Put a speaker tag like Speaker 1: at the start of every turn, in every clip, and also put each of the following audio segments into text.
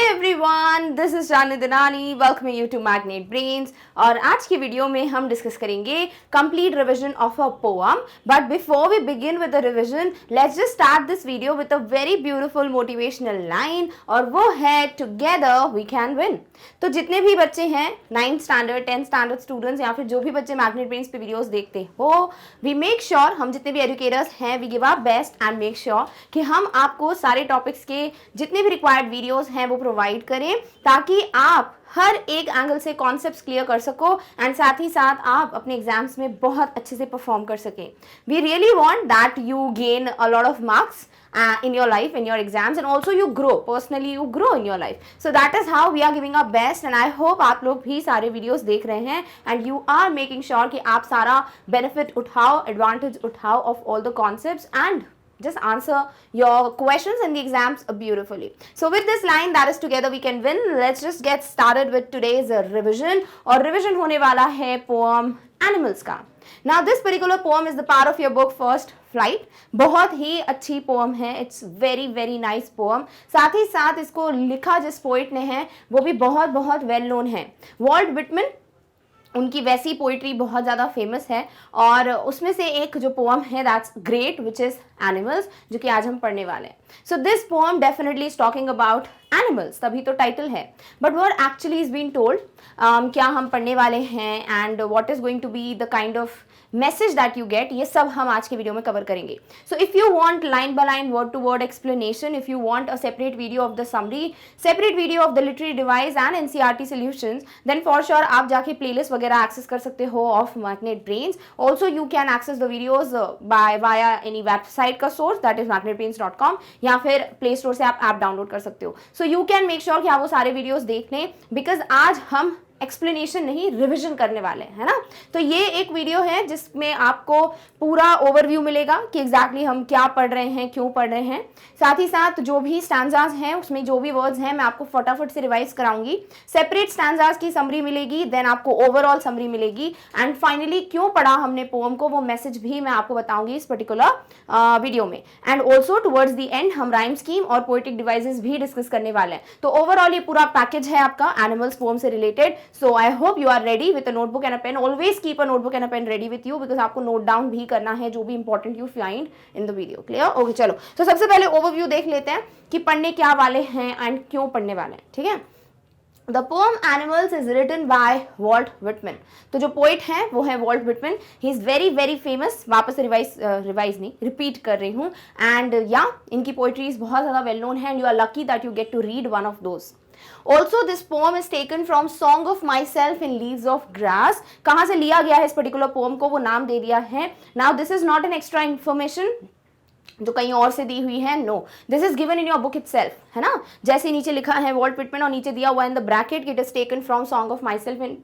Speaker 1: Everyone, this is Jani Dinani, welcome you to Magnet Brains. और आज की वीडियो में हम डिस्कस करेंगे complete revision of a poem. But before we begin with the revision, let's just start this video with a very beautiful motivational line, और वो है together we can win. तो जितने भी बच्चे हैं 9th standard 10th standard students या फिर जो भी बच्चे मैग्नेट ब्रेन्स पे वीडियोस देखते हो, वी मेक श्योर, हम जितने भी एजुकेटर्स हैं, we give our best and make sure कि हम आपको सारे टॉपिक्स के जितने भी रिक्वायर्ड वीडियोस हैं वो प्रोवाइड करें, ताकि आप हर एक एंगल से कॉन्सेप्ट्स क्लियर कर सको एंड साथ ही साथ आप अपने एग्जाम्स में बहुत अच्छे से परफॉर्म कर सकें। We really want that you gain a lot of marks in your life, in your exams, and also you grow personally, you grow in your life. So that is how we are giving our best, and I hope आप लोग भी सारे videos देख रहे हैं and you are making sure कि आप सारा benefit उठाओ, advantage उठाओ of all the concepts and just answer your questions in the exams beautifully. So with this line, that is together we can win, let's just get started with today's revision. और revision होने वाला है poem animals का. Now this particular poem is the part of your book First Flight. बहुत ही अच्छी poem है, it's very nice poem. साथ ही साथ इसको लिखा जिस poet ने है वो भी बहुत well known है, वॉल्ट विटमैन। उनकी वैसी पोइट्री बहुत ज़्यादा फेमस है और उसमें से एक जो पोम है that's great, which is animals, जो कि आज हम पढ़ने वाले हैं। So this poem definitely is talking about animals, तभी तो टाइटल है। But what actually is being told, क्या हम पढ़ने वाले हैं and what is going to be the kind of message that you get, ये सब हम आज के वीडियो में कवर करेंगे। So if you want line by line word to word explanation, if you want a separate video of the summary, separate video of the literary device and NCERT solutions, then for sure आप जाके playlist वगैरह access कर सकते हो of Magnet Brains. Also you can access the videos by via any website का source, that is magnetbrains.com, या फिर play store से आप ऐप डाउनलोड कर सकते हो। So you can make sure कि आप वो सारे वीडियोज देख लें, बिकॉज आज हम एक्सप्लेनेशन नहीं रिवीजन करने वाले हैं, है ना। तो ये एक वीडियो है जिसमें आपको पूरा ओवरव्यू मिलेगा कि एग्जैक्टली हम क्या पढ़ रहे हैं, क्यों पढ़ रहे हैं। साथ ही साथ जो भी स्टैंजाज हैं उसमें जो भी वर्ड्स हैं मैं आपको फटाफट से रिवाइज कराऊंगी। सेपरेट स्टैंजाज की समरी मिलेगी, देन आपको ओवरऑल समरी मिलेगी, एंड फाइनली क्यों पढ़ा हमने पोएम को वो मैसेज भी मैं आपको बताऊंगी इस पर्टिकुलर वीडियो में। And also towards the end हम राइम स्कीम और पोएटिक डिवाइसेस भी डिस्कस करने वाले हैं। तो ओवरऑल ये पूरा पैकेज है आपका एनिमल्स पोएम से related. So I hope you are ready with a notebook and a pen. Always keep a notebook and a pen ready with you because आपको note down भी करना है जो भी important you find in the video. Clear? Okay, चलो। तो सबसे पहले overview देख लेते हैं कि पढ़ने क्या वाले हैं and क्यों पढ़ने वाले हैं, ठीक है। The poem Animals is written by Walt Whitman. तो जो poet हैं वो है Walt Whitman. He is very famous. वापस से रिवाइज नहीं, रिपीट कर रही हूँ। And yeah, इनकी poetries बहुत ज़्यादा well known है and you are lucky that you get to read one of those. Also this poem is taken from Song of Myself in Leaves of Grass. कहाँ से लिया गया है इस पर्टिकुलर पोम को, वो नाम दे दिया है। Now this is not an extra information जो कहीं और से दी हुई है, no, this is given in your book itself, है ना। जैसे नीचे लिखा है वॉल्ट विटमैन और नीचे दिया हुआ in the bracket it is taken from song of my self in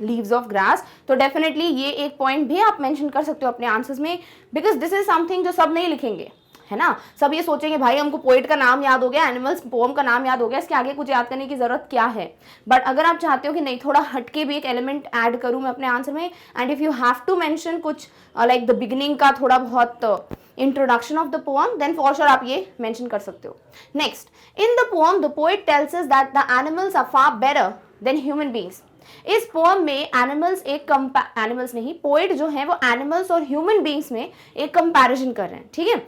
Speaker 1: leaves of grass. तो डेफिनेटली ये एक पॉइंट भी आप मेंशन कर सकते हो अपने आंसर्स में, बिकॉज दिस इज समथिंग जो सब नहीं लिखेंगे, है ना। सब ये सोचेंगे भाई हमको पोएट का नाम याद हो गया, एनिमल्स पोएम का नाम याद हो गया, इसके आगे कुछ याद करने की जरूरत क्या है। बट अगर आप चाहते हो कि नहीं थोड़ा हटके भी एक एलिमेंट ऐड करूं मैं अपने आंसर में, and if you have to mention कुछ लाइक द बिगिनिंग का थोड़ा बहुत introduction of the poem, then for sure आप ये मेंशन कर सकते हो। Next, in the poem the poet tells us that the animals are far better than human beings. इस पोएम में एनिमल्स एनिमल्स नहीं, पोएट जो है वो एनिमल्स और ह्यूमन बीइंग्स में एक कंपैरिजन कर रहे हैं, ठीक है।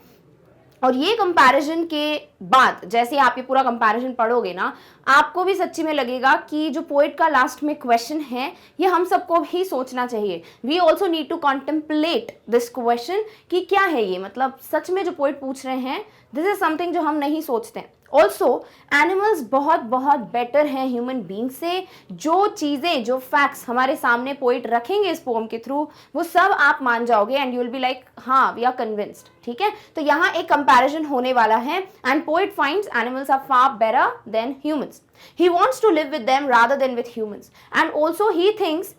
Speaker 1: और ये कंपैरिजन के बाद जैसे आप ये पूरा कंपैरिजन पढ़ोगे ना, आपको भी सच्ची में लगेगा कि जो पोएट का लास्ट में क्वेश्चन है ये हम सबको भी सोचना चाहिए। We also need to contemplate this question कि क्या है ये, मतलब सच में जो पोएट पूछ रहे हैं दिस इज समथिंग जो हम नहीं सोचते। ऑल्सो एनिमल्स बहुत बेटर हैं ह्यूमन बींग से। जो चीज़ें, जो फैक्ट्स हमारे सामने पोइट रखेंगे इस पोम के थ्रू, वो सब आप मान जाओगे and you will be like हाँ वी आर कन्विंस्ड, ठीक है। तो यहाँ एक कंपैरिजन होने वाला है and poet finds animals are far better than humans. He wants to live with them rather than with humans, and also he thinks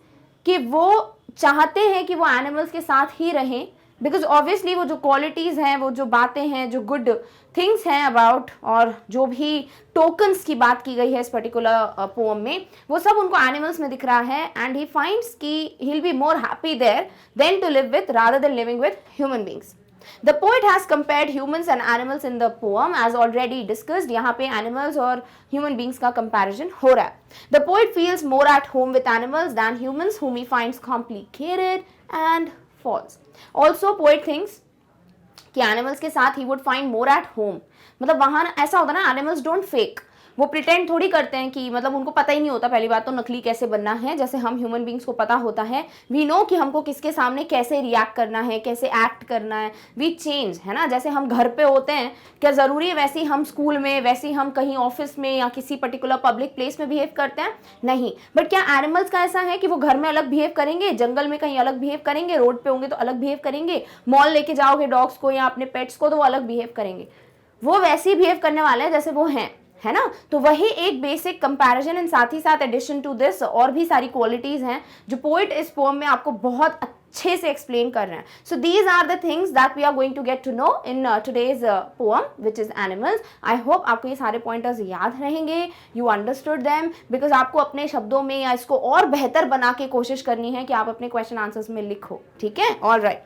Speaker 1: कि वो चाहते हैं कि वो एनिमल्स के साथ ही रहें, बिकॉज ऑब्वियसली वो जो क्वालिटीज़ हैं, वो जो बातें हैं, जो गुड थिंग्स हैं अबाउट, और जो भी टोकन्स की बात की गई है इस पर्टिकुलर पोएम में, वो सब उनको एनिमल्स में दिख रहा है। एंड ही फाइंड्स कि he will be more happy there than to live with rather than living with human beings. The poet has compared humans and animals in the poem as already discussed. यहाँ पे animals और human beings का comparison हो रहा है. The poet feels more at home with animals than humans, whom he finds complicated and false. Also, poet thinks कि animals के साथ he would find more at home. मतलब वहाँ ऐसा होता है ना, animals don't fake. वो प्रिटेंड थोड़ी करते हैं कि मतलब उनको पता ही नहीं होता पहली बात तो नकली कैसे बनना है, जैसे हम ह्यूमन बींग्स को पता होता है. वी नो कि हमको किसके सामने कैसे रिएक्ट करना है, कैसे एक्ट करना है. वी चेंज, है ना. जैसे हम घर पे होते हैं, क्या ज़रूरी है वैसे ही हम स्कूल में, वैसे ही हम कहीं ऑफिस में या किसी पर्टिकुलर पब्लिक प्लेस में बिहेव करते हैं? नहीं. बट क्या एनिमल्स का ऐसा है कि वो घर में अलग बिहेव करेंगे, जंगल में कहीं अलग बिहेव करेंगे, रोड पे होंगे तो अलग बिहेव करेंगे, मॉल लेके जाओगे डॉग्स को या अपने पेट्स को तो वो अलग बिहेव करेंगे? वो वैसे ही बिहेव करने वाले हैं जैसे वो हैं, है ना. तो वही एक बेसिक कंपैरिजन एंड साथ ही साथ एडिशन टू दिस और भी सारी क्वालिटीज हैं जो पोइट इस पोएम में आपको बहुत अच्छे से एक्सप्लेन कर रहे हैं. So these are the things that we are going to get to know in today's poem which is animals. I hope आपको ये सारे पॉइंटर्स याद रहेंगे, यू अंडरस्टूड देम, बिकॉज आपको अपने शब्दों में या इसको और बेहतर बना के कोशिश करनी है कि आप अपने क्वेश्चन आंसर्स में लिखो. ठीक है, ऑल राइट.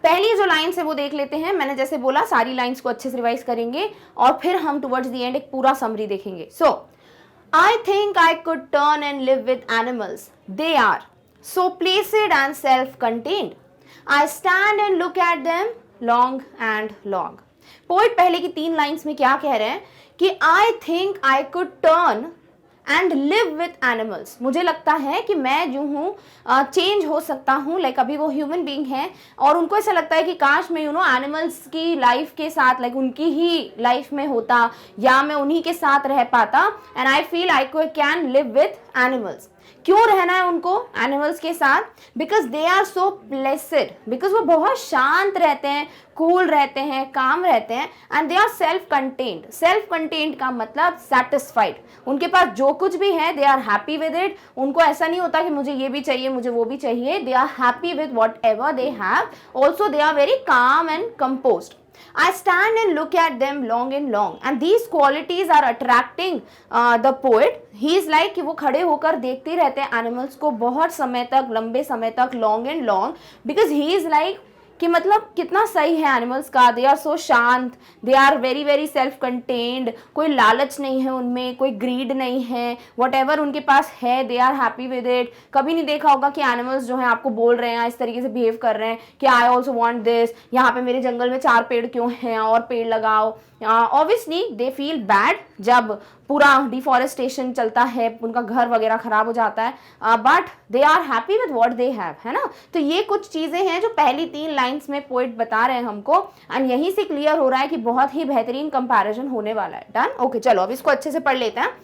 Speaker 1: पहली जो लाइन है वो देख लेते हैं. मैंने जैसे बोला सारी लाइंस को अच्छे से रिवाइज करेंगे और फिर हम टुवर्ड्स द एंड एक पूरा समरी देखेंगे. So I think I could turn and live with animals. They are so placid and self contained. I stand and look at them long and long. Poet पहले की 3 lines में क्या कह रहे हैं कि आई think I could turn and live with animals. मुझे लगता है कि मैं जो हूँ चेंज हो सकता हूँ. लाइक अभी वो ह्यूमन बीइंग है और उनको ऐसा लगता है कि काश मैं एनिमल्स की लाइफ के साथ लाइक उनकी ही लाइफ में होता या मैं उन्हीं के साथ रह पाता. And I feel I can live with animals. क्यों रहना है उनको एनिमल्स के साथ? Because they are so placid. Because वो बहुत शांत रहते हैं, कूल रहते हैं, काम रहते हैं. And they are self contained. Self contained का मतलब सेटिस्फाइड. उनके पास जो कुछ भी है they are happy with it. उनको ऐसा नहीं होता कि मुझे ये भी चाहिए, मुझे वो भी चाहिए. They are happy with whatever they have. Also they are very calm and composed. I stand and look at them long and long, and these qualities are attracting the poet. He is like कि वो खड़े होकर देखते रहते हैं animals को बहुत समय तक, लंबे समय तक, long and long, because he is like कि मतलब कितना सही है एनिमल्स का. दे आर सो शांत, they are very very self contained. कोई लालच नहीं है उनमें, कोई ग्रीड नहीं है. वॉट एवर उनके पास है they are happy with it. कभी नहीं देखा होगा कि एनिमल्स जो है आपको बोल रहे हैं, इस तरीके से बिहेव कर रहे हैं कि आई ऑल्सो वॉन्ट दिस. यहाँ पे मेरे जंगल में 4 पेड़ क्यों हैं, और पेड़ लगाओ. ऑब्वियसली दे फील बैड जब पूरा डिफॉरेस्टेशन चलता है, उनका घर वगैरह खराब हो जाता है. But they are happy with what they have, है ना. तो ये कुछ चीज़ें हैं जो पहली 3 लाइंस में पोइट बता रहे हैं हमको. एंड यहीं से क्लियर हो रहा है कि बहुत ही बेहतरीन कंपैरिजन होने वाला है. डन. ओके, चलो अब इसको अच्छे से पढ़ लेते हैं.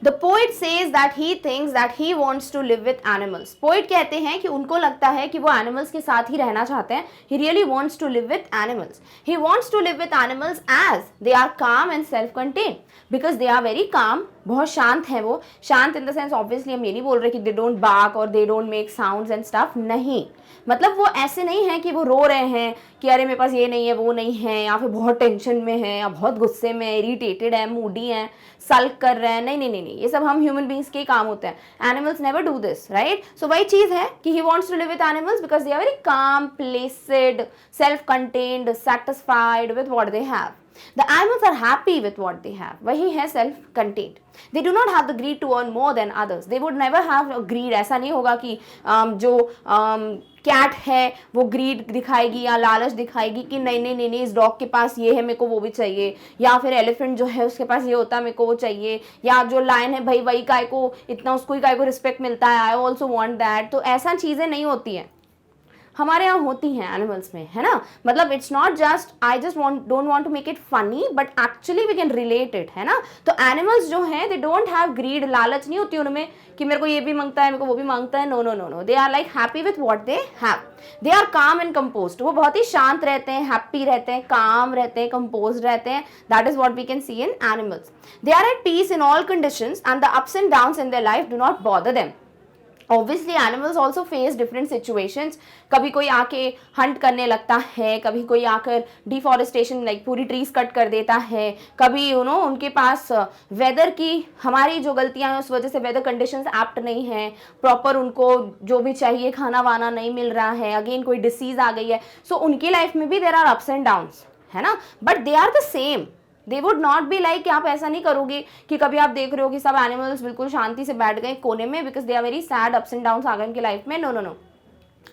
Speaker 1: The poet says that he thinks that he wants to live with animals. Poet कहते हैं कि उनको लगता है कि वो animals के साथ ही रहना चाहते हैं. He really wants to live with animals. He wants to live with animals as they are calm and self-contained. Because they are very calm. बहुत शांत हैं वो. शांत in the sense obviously हम ये नहीं बोल रहे कि they don't bark or they don't make sounds and stuff. नहीं. मतलब वो ऐसे नहीं है कि वो रो रहे हैं कि अरे मेरे पास ये नहीं है, वो नहीं है, या फिर बहुत टेंशन में है, या बहुत गुस्से में, इरिटेटेड है, मूडी है, सल्क कर रहे हैं. नहीं नहीं नहीं नहीं, ये सब हम ह्यूमन बींग्स के ही काम होते हैं. Animals never do this, right. So वही चीज़ है कि he wants to live with animals because they are very calm, placid, self contained, satisfied with what they have. The animals are happy with what they have. वही है self-contained. They do not have the greed to earn more than others. They would never have a greed. ऐसा नहीं होगा कि जो cat है वो grid दिखाएगी या लालच दिखाएगी कि नहीं नहीं नहीं नहीं इस डॉग के पास ये है, मेरे को वो भी चाहिए. या फिर एलिफेंट जो है उसके पास ये होता है, मेरे को वो चाहिए. या जो लायन है भाई वही काय को इतना, उसको ही काय को रिस्पेक्ट मिलता है, आई ऑल्सो वॉन्ट दैट. तो ऐसा चीज़ें नहीं होती हैं, हमारे यहाँ होती हैं एनिमल्स में, है ना. मतलब it's not just I just don't want to make it funny but actually we can relate it, है ना. तो एनिमल्स जो हैं दे डोंट हैव ग्रीड. लालच नहीं होती उनमें कि मेरे को ये भी मांगता है, मेरे को वो भी मांगता है. No no no no, they are like happy with what they have. They are calm and composed. वो बहुत ही शांत रहते हैं, हैप्पी रहते हैं, काम रहते हैं, कंपोज रहते हैं. That is what we can see in animals. They are at peace in all conditions and the ups and downs in their life do not bother them. Obviously animals also face different situations. कभी कोई आके Hunt करने लगता है, कभी कोई आकर deforestation like पूरी ट्रीज कट कर देता है, कभी उनके पास वेदर की हमारी जो गलतियां हैं उस वजह से वेदर कंडीशंस एप्ट नहीं है, प्रॉपर उनको जो भी चाहिए खाना वाना नहीं मिल रहा है, अगेन कोई डिसीज आ गई है. सो उनकी लाइफ में भी there are ups and downs, है ना, but they are the same. They would not be like कि आप ऐसा नहीं करोगे कि कभी आप देख रहे हो कि सब एनिमल्स बिल्कुल शांति से बैठ गए कोने में because they are very sad, ups and downs आ गए उनकी लाइफ में. No no no,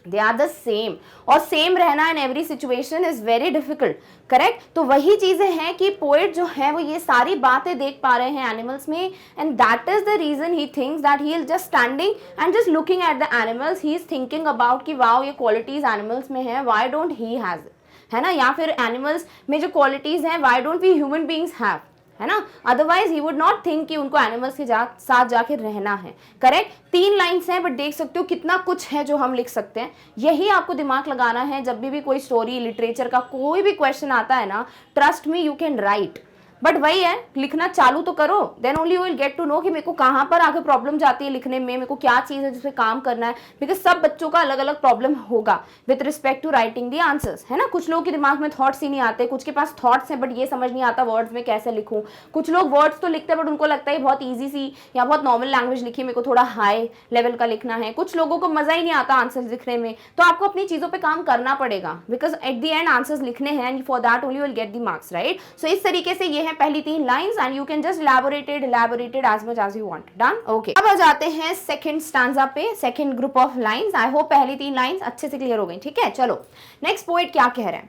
Speaker 1: they are the same. और सेम रहना in every situation is very difficult. Correct. तो वही चीजें हैं कि पोएट जो है वो ये सारी बातें देख पा रहे हैं एनिमल्स में, and that is the reason he thinks that he is just standing and just looking at the animals. He is thinking about कि वाओ ये क्वालिटीज एनिमल्स में है, व्हाई डोंट ही हैज, है ना, या फिर एनिमल्स में जो क्वालिटीज हैं why don't we human beings have, है ना. Otherwise he would not think कि उनको एनिमल्स के साथ जाके रहना है. करेक्ट. 3 लाइन्स हैं बट देख सकते हो कितना कुछ है जो हम लिख सकते हैं. यही आपको दिमाग लगाना है जब भी कोई स्टोरी लिटरेचर का कोई भी क्वेश्चन आता है ना, trust me you can write. But वही है, लिखना चालू तो करो, then only you will get to know कि मेरे को कहाँ पर आगे प्रॉब्लम जाती है लिखने में, मेरे को क्या चीज़ है जिस पे काम करना है, बिकॉज सब बच्चों का अलग अलग प्रॉब्लम होगा with respect to writing the answers, है ना. कुछ लोगों के दिमाग में थॉट्स ही नहीं आते, कुछ के पास थॉट्स हैं बट ये समझ नहीं आता वर्ड्स में कैसे लिखूँ. कुछ लोग वर्ड्स तो लिखते हैं बट उनको लगता है बहुत ईजी सी या बहुत नॉर्मल लैंग्वेज लिखी, मेरे को थोड़ा हाई लेवल का लिखना है. कुछ लोगों को मजा ही नहीं आता आंसर्स लिखने में. तो आपको अपनी चीज़ों पर काम करना पड़ेगा because at the end answers लिखने हैं and for that only you will get the marks, right. So इस तरीके से ये है पहली 3 lines and you can just elaborate it as much as you want. Done? Okay. अब आ जाते हैं second stanza पे, second group of lines. I hope पहली 3 lines अच्छे से clear हो गई. ठीक है, चलो next poet क्या कह रहे हैं.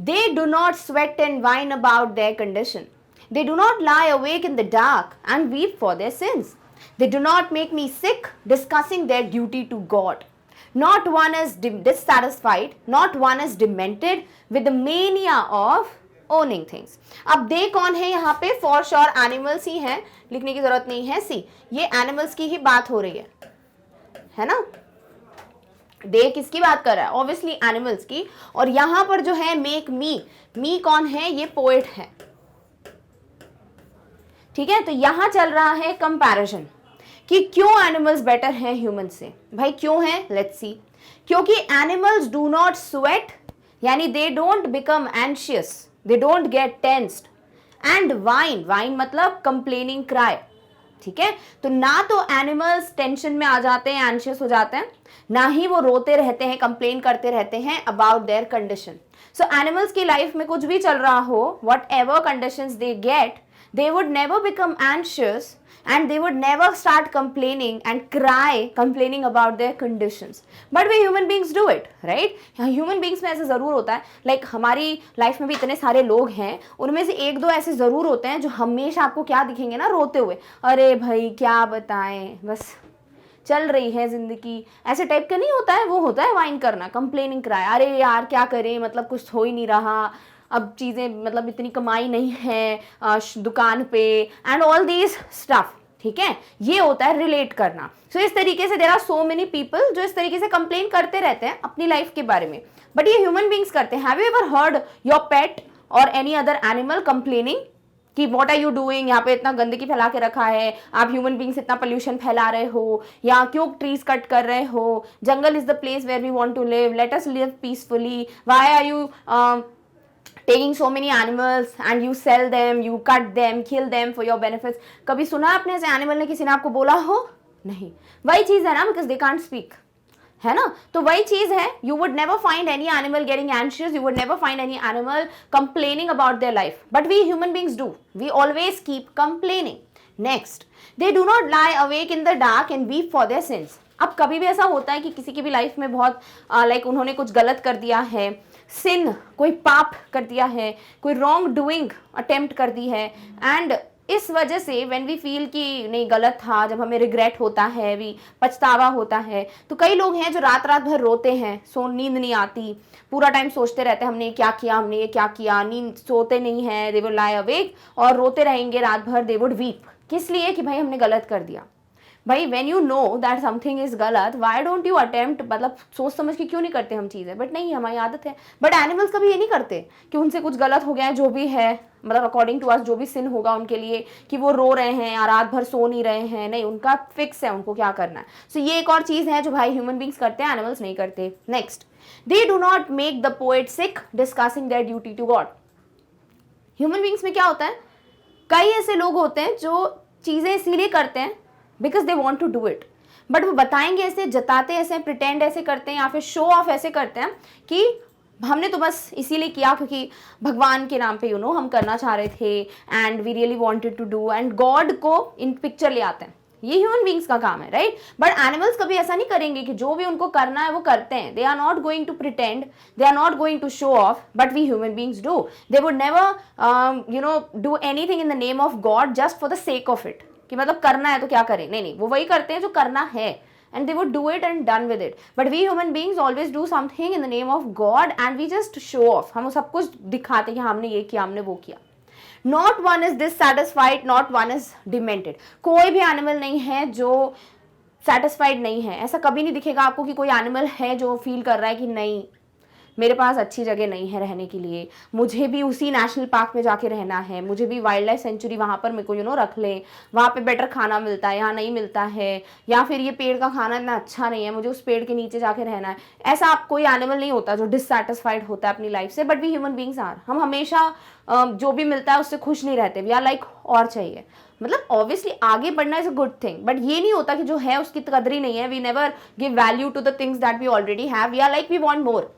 Speaker 1: They do not sweat and whine about their condition. They do not lie awake in the dark and weep for their sins. They do not make me sick discussing their duty to God. Not one is dissatisfied, not one is demented with the mania of owning things. अब दे कौन है यहाँ पे, for sure animals ही हैं, लिखने की जरूरत नहीं है. सी, ये एनिमल्स की ही बात हो रही है ना. दे किसकी बात कर रहा है, ऑब्वियसली एनिमल्स की. और यहाँ पर जो है मेक मी कौन है, ये पोएट है. ठीक है, तो यहाँ चल रहा है कंपैरिजन कि क्यों एनिमल्स बेटर हैं ह्यूमन से. भाई क्यों है, लेट्स सी. क्योंकि एनिमल्स डू नॉट स्वेट, यानी they don't become anxious, they don't get tensed and whine मतलब complaining cry. ठीक है, तो ना तो एनिमल्स टेंशन में आ जाते हैं, एंशियस हो जाते हैं, ना ही वो रोते रहते हैं, कंप्लेन करते रहते हैं about their condition. So animals की लाइफ में कुछ भी चल रहा हो, what ever conditions they get, they would never become anxious and they would never start complaining and complaining about their conditions. But we human beings do it, right? Human beings में ऐसे ज़रूर होता है, like हमारी life में भी इतने सारे लोग हैं, उनमें से 1-2 ऐसे ज़रूर होते हैं जो हमेशा आपको क्या दिखेंगे ना, रोते हुए, अरे भाई क्या बताएं, बस चल रही है जिंदगी, ऐसे टाइप का नहीं होता है. वो होता है वाइन करना, कंप्लेनिंग क्राई, अरे यार क्या करें, मतलब कुछ हो ही नहीं रहा, अब चीज़ें मतलब इतनी कमाई नहीं है दुकान पे, एंड ऑल दीज स्टफ. ठीक है, ये होता है रिलेट करना. सो इस तरीके से there are so many people जो इस तरीके से कंप्लेन करते रहते हैं अपनी लाइफ के बारे में, बट ये ह्यूमन बींग्स करते हैं. Have you ever heard your पेट और एनी अदर एनिमल कंप्लेनिंग कि व्हाट आर यू डूइंग, यहाँ पे इतना गंदगी फैला के रखा है, आप ह्यूमन बींग्स इतना पोल्यूशन फैला रहे हो, या क्यों ट्रीज कट कर रहे हो, जंगल is the place where we want to live, let us live peacefully, why are you taking so many animals and you sell them, you cut them, kill them for your benefits. कभी सुना आपने ऐसे animal ने किसी ने आपको बोला हो? नहीं. वही चीज है ना, because they can't speak, है ना. तो वही चीज है, you would never find any animal getting anxious, you would never find any animal complaining about their life, but we human beings do. We always keep complaining. Next, they do not lie awake in the dark and weep for their sins. अब कभी भी ऐसा होता है कि किसी की भी लाइफ में बहुत लाइक उन्होंने कुछ गलत कर दिया है, सिन, कोई पाप कर दिया है, कोई रॉन्ग डूइंग अटेम्प्ट कर दी है, एंड इस वजह से व्हेन वी फील कि नहीं गलत था, जब हमें रिग्रेट होता है, भी पछतावा होता है, तो कई लोग हैं जो रात रात भर रोते हैं, नींद नहीं आती, पूरा टाइम सोचते रहते हैं हमने क्या किया, हमने ये क्या किया, नींद सोते नहीं हैं, दे वुड लाई अवेक और रोते रहेंगे रात भर, दे वुड वीप. किस लिए? कि भाई हमने गलत कर दिया. भाई when you know that something is गलत, व्हाई डोंट यू अटेम्प्ट, मतलब सोच समझ के क्यों नहीं करते हम चीज़ें, बट नहीं, हमारी आदत है। बट एनिमल्स कभी ये नहीं करते कि उनसे कुछ गलत हो गया है, जो भी है, मतलब अकॉर्डिंग टू अस जो भी सिन होगा उनके लिए, कि वो रो रहे हैं या रात भर सो नहीं रहे हैं, नहीं, उनका फिक्स है उनको क्या करना है। सो ये एक और चीज़ है जो भाई ह्यूमन बींग्स करते हैं, एनिमल्स नहीं करते। Next, they do not make the poet sick discussing their duty to God. Human beings में क्या होता है, कई ऐसे लोग होते हैं जो चीज़ें इसीलिए करते हैं because they want to do it, but वो बताएंगे ऐसे, जताते ऐसे, प्रिटेंड ऐसे करते हैं या फिर शो ऑफ ऐसे करते हैं कि हमने तो बस इसीलिए किया क्योंकि भगवान के नाम पे हम करना चाह रहे थे and we really wanted to do, and God को इन पिक्चर ले आते हैं। ये ह्यूमन बींग्स का काम है, राइट। बट एनिमल्स कभी ऐसा नहीं करेंगे कि जो भी उनको करना है वो करते हैं। They are not going to pretend, they are not going to show off, but we human beings do. They would never do anything in the name of God just for the sake of it, कि मतलब करना है तो क्या करें, नहीं नहीं, वो वही करते हैं जो करना है, and they would do it and done with it. But we human beings always do something in the name of God and we just show off. हम सब कुछ दिखाते हैं कि हमने ये किया, हमने वो किया। Not one is dissatisfied, not one is demented. कोई भी एनिमल नहीं है जो सेटिस्फाइड नहीं है। ऐसा कभी नहीं दिखेगा आपको कि कोई एनिमल है जो फील कर रहा है कि नहीं, मेरे पास अच्छी जगह नहीं है रहने के लिए, मुझे भी उसी नेशनल पार्क में जाके रहना है, मुझे भी वाइल्ड लाइफ सेंचुरी वहाँ पर मेरे को रख लें, वहाँ पे बेटर खाना मिलता है, यहाँ नहीं मिलता है, या फिर ये पेड़ का खाना इतना अच्छा नहीं है, मुझे उस पेड़ के नीचे जाके रहना है। ऐसा आप कोई एनिमल नहीं होता जो डिससैटिस्फाइड होता है अपनी लाइफ से, but we human beings are. हम हमेशा जो भी मिलता है उससे खुश नहीं रहते। वी आर लाइक और चाहिए, मतलब ऑब्वियसली आगे बढ़ना is a good thing, but ये नहीं होता कि जो है उसकी कदर ही नहीं है। We never give value to the things that we already have. We are like we want more,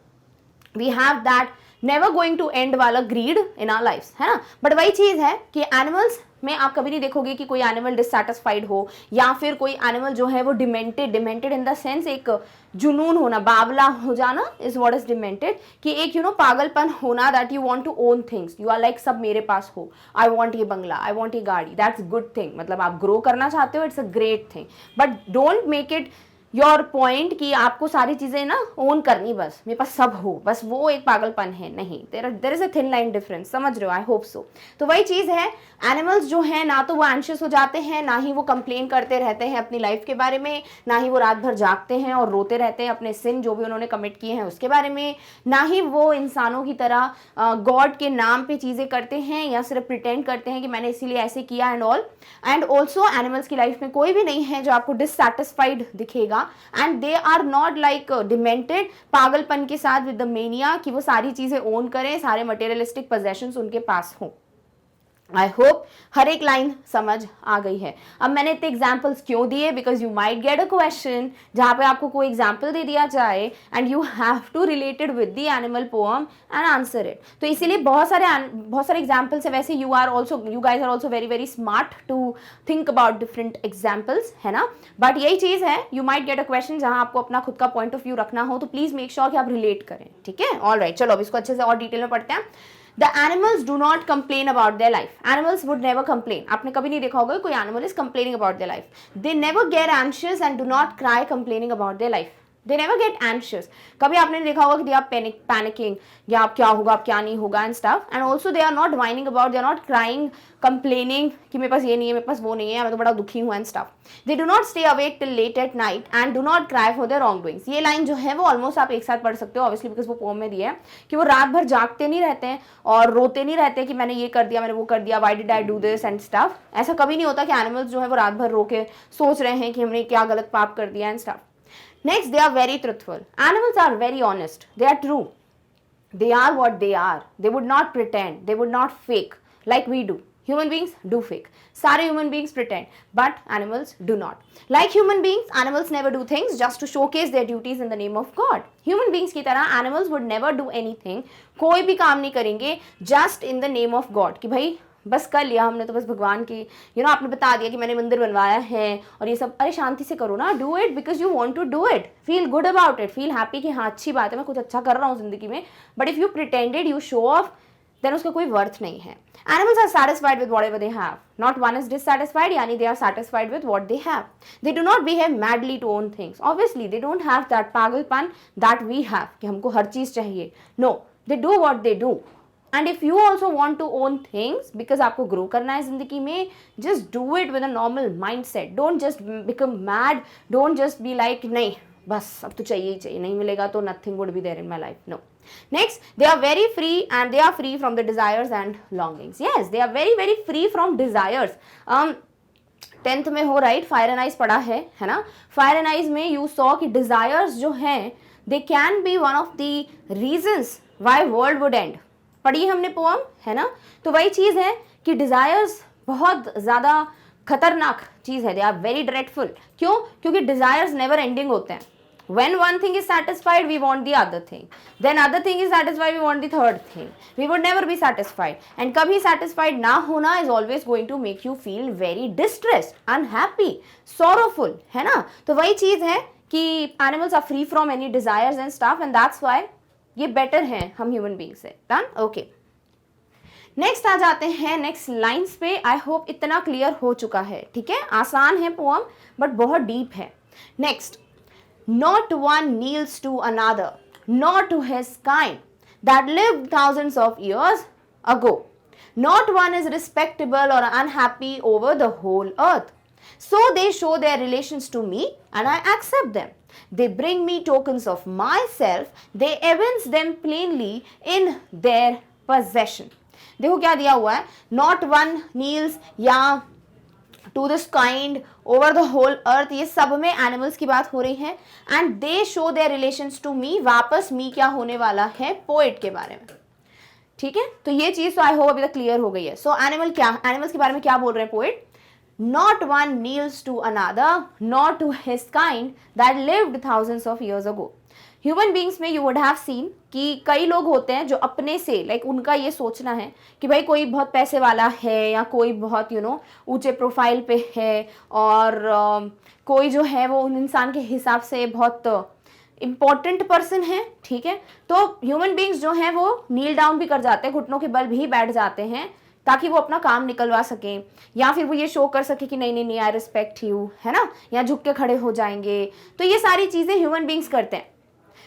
Speaker 1: we have that never going to end वाला greed in our lives, है ना। बट वही चीज़ है कि एनिमल्स में आप कभी नहीं देखोगे कि कोई एनिमल डिससैटिस्फाइड हो, या फिर कोई एनिमल जो है वो डिमेंटेड इन द सेंस एक जुनून होना, बावला हो जाना इज व्हाट इज डिमेंटेड, कि एक पागलपन होना, that you want to own things, you are like सब मेरे पास हो, आई वांट ये बंगला, आई वांट ये गाड़ी, दैट्स गुड थिंग, मतलब आप ग्रो करना चाहते हो, it's a great thing, but don't make it your point कि आपको सारी चीज़ें ना ओन करनी, बस मेरे पास सब हो, बस वो एक पागलपन है। नहीं, there is a thin line difference, समझ रहे हो, आई होप सो। तो वही चीज़ है, एनिमल्स जो है ना तो वो एंशियस हो जाते हैं, ना ही वो कंप्लेन करते रहते हैं अपनी लाइफ के बारे में, ना ही वो रात भर जागते हैं और रोते रहते हैं अपने सिन जो भी उन्होंने कमिट किए हैं उसके बारे में, ना ही वो इंसानों की तरह गॉड के नाम पे चीज़ें करते हैं या सिर्फ प्रिटेंड करते हैं कि मैंने इसीलिए ऐसे किया and all. And also animals की लाइफ में कोई भी नहीं है जो आपको डिससैटिस्फाइड दिखेगा, and they are not like demented, पागलपन के साथ विद द मेनिया, कि वो सारी चीज़ें ओन करें, सारे मटेरियलिस्टिक पोजेशंस उनके पास हों। आई होप हर एक लाइन समझ आ गई है। अब मैंने इतने एग्जाम्पल्स क्यों दिए, because you might get a question जहाँ पे आपको कोई एग्जाम्पल दे दिया जाए and you have to related with the animal poem and answer it. तो इसीलिए बहुत सारे एग्जाम्पल्स है। वैसे you guys are also very very smart to think about different examples, है ना। बट यही चीज़ है, you might get a question जहाँ आपको अपना खुद का पॉइंट ऑफ व्यू रखना हो, तो प्लीज मेक श्योर कि आप रिलेट करें, ठीक है। ऑल राइट, चलो अब इसको अच्छे से और डिटेल में पढ़ते हैं। The animals do not complain about their life. Animals would never complain. आपने कभी नहीं देखा होगा कोई animal is complaining about their life. They never get anxious and do not cry complaining about their life. They never get anxious. कभी आपने देखा होगा कि they are panicking या अब क्या होगा, अब क्या नहीं होगा and stuff. And also they are not whining about, they are not crying, complaining कि मेरे पास ये नहीं है, मेरे पास वो नहीं है, मैं तो बड़ा दुखी हूँ and stuff. They do not stay awake till late at night and do not cry for their wrongdoings. ये लाइन जो है वो ऑलमोस्ट आप एक साथ पढ़ सकते हो, ऑब्वियसली बिकॉज वो पोम में दिया है कि वो रात भर जागते नहीं रहते हैं और रोते नहीं रहते कि मैंने ये कर दिया, मैंने वो कर दिया, why did I do this and stuff. ऐसा कभी नहीं होता कि एनिमल्स जो है वो रात भर रो के सोच रहे हैं कि हमने क्या गलत पाप कर दिया and stuff. Next, they are very truthful. Animals are very honest. They are true. They are what they are. They would not pretend. They would not fake like we do. Human beings do fake. सारे human beings pretend, but animals do not. Like human beings, animals never do things just to showcase their duties in the name of God. Human beings की तरह animals would never do anything. कोई भी काम नहीं करेंगे just in the name of God. कि भाई बस कर लिया हमने तो बस भगवान की आपने बता दिया कि मैंने मंदिर बनवाया है और ये सब, अरे शांति से करो ना, do it because you want to do it, feel good about it, feel happy कि हाँ अच्छी बात है, मैं कुछ अच्छा कर रहा हूँ जिंदगी में। But if you pretended, you show off, then उसका कोई वर्थ नहीं है। Animals are satisfied with whatever they have, not one is dissatisfied, यानी they are satisfied with what they have. They do not behave madly to own things, obviously they don't have that पागलपन that we have कि हमको हर चीज चाहिए। No, they do what they do and if you also want to own things, because आपको grow करना है जिंदगी में, just do it with a normal mind set. Don't just become mad, don't just be like नहीं बस अब तो चाहिए ही चाहिए, नहीं मिलेगा तो nothing would be there in my life. No. Next, they are very free and they are free from the desires and longings. Yes, they are very very free from desires. 10th में हो right, fire and eyes पढ़ा है ना. Fire and eyes में you saw कि desires जो हैं they can be one of the reasons why world would and. पढ़ी हमने पोअम, है ना. तो वही चीज़ है कि डिजायर्स बहुत ज़्यादा खतरनाक चीज़ है. They are very dreadful. क्यों? क्योंकि डिजायर्स नेवर एंडिंग होते हैं. When one thing is satisfied, we want the other thing. Then other thing is satisfied, we want the third thing. We would never be satisfied. And कभी satisfied ना होना is always going to make you feel very distressed, unhappy, sorrowful, है ना. तो वही चीज़ है कि animals are free from any desires and stuff, and that's why ये better हैं हम human beings से. Done? Okay. नेक्स्ट आ जाते हैं नेक्स्ट लाइन्स पे. आई होप इतना क्लियर हो चुका है. ठीक है, आसान है पोअम बट बहुत डीप है. Next, not one kneels to another, nor to his kind that lived thousands of years ago. Not one is respectable or unhappy over the whole earth. So they show their relations to me and I accept them. They bring me tokens of myself. They evince them plainly in their possession. देखो क्या दिया हुआ है, not one kneels या to this kind over the whole earth, ये सब में animals की बात हो रही है. And they show their relations to me. वापस मी क्या होने वाला है, पोएट के बारे में. ठीक है, तो ये चीज तो आई होप अभी तक क्लियर हो गई है. सो एनिमल क्या, एनिमल्स के बारे में क्या बोल रहे हैं poet. Not one kneels to another not to his kind that lived thousands of years ago. Human beings में यू वुड हैव सीन कि कई लोग होते हैं जो अपने से लाइक उनका ये सोचना है कि भाई कोई बहुत पैसे वाला है या कोई बहुत ऊंचे प्रोफाइल पे है और कोई जो है वो उन इंसान के हिसाब से बहुत इम्पॉर्टेंट पर्सन है. ठीक है, तो ह्यूमन बींग्स जो हैं वो नील डाउन भी कर जाते हैं, घुटनों के बल भी बैठ जाते हैं ताकि वो अपना काम निकलवा सकें, या फिर वो ये शो कर सके कि नहीं नहीं नहीं आई रिस्पेक्ट यू, है ना, या झुक के खड़े हो जाएंगे. तो ये सारी चीज़ें ह्यूमन बींग्स करते हैं.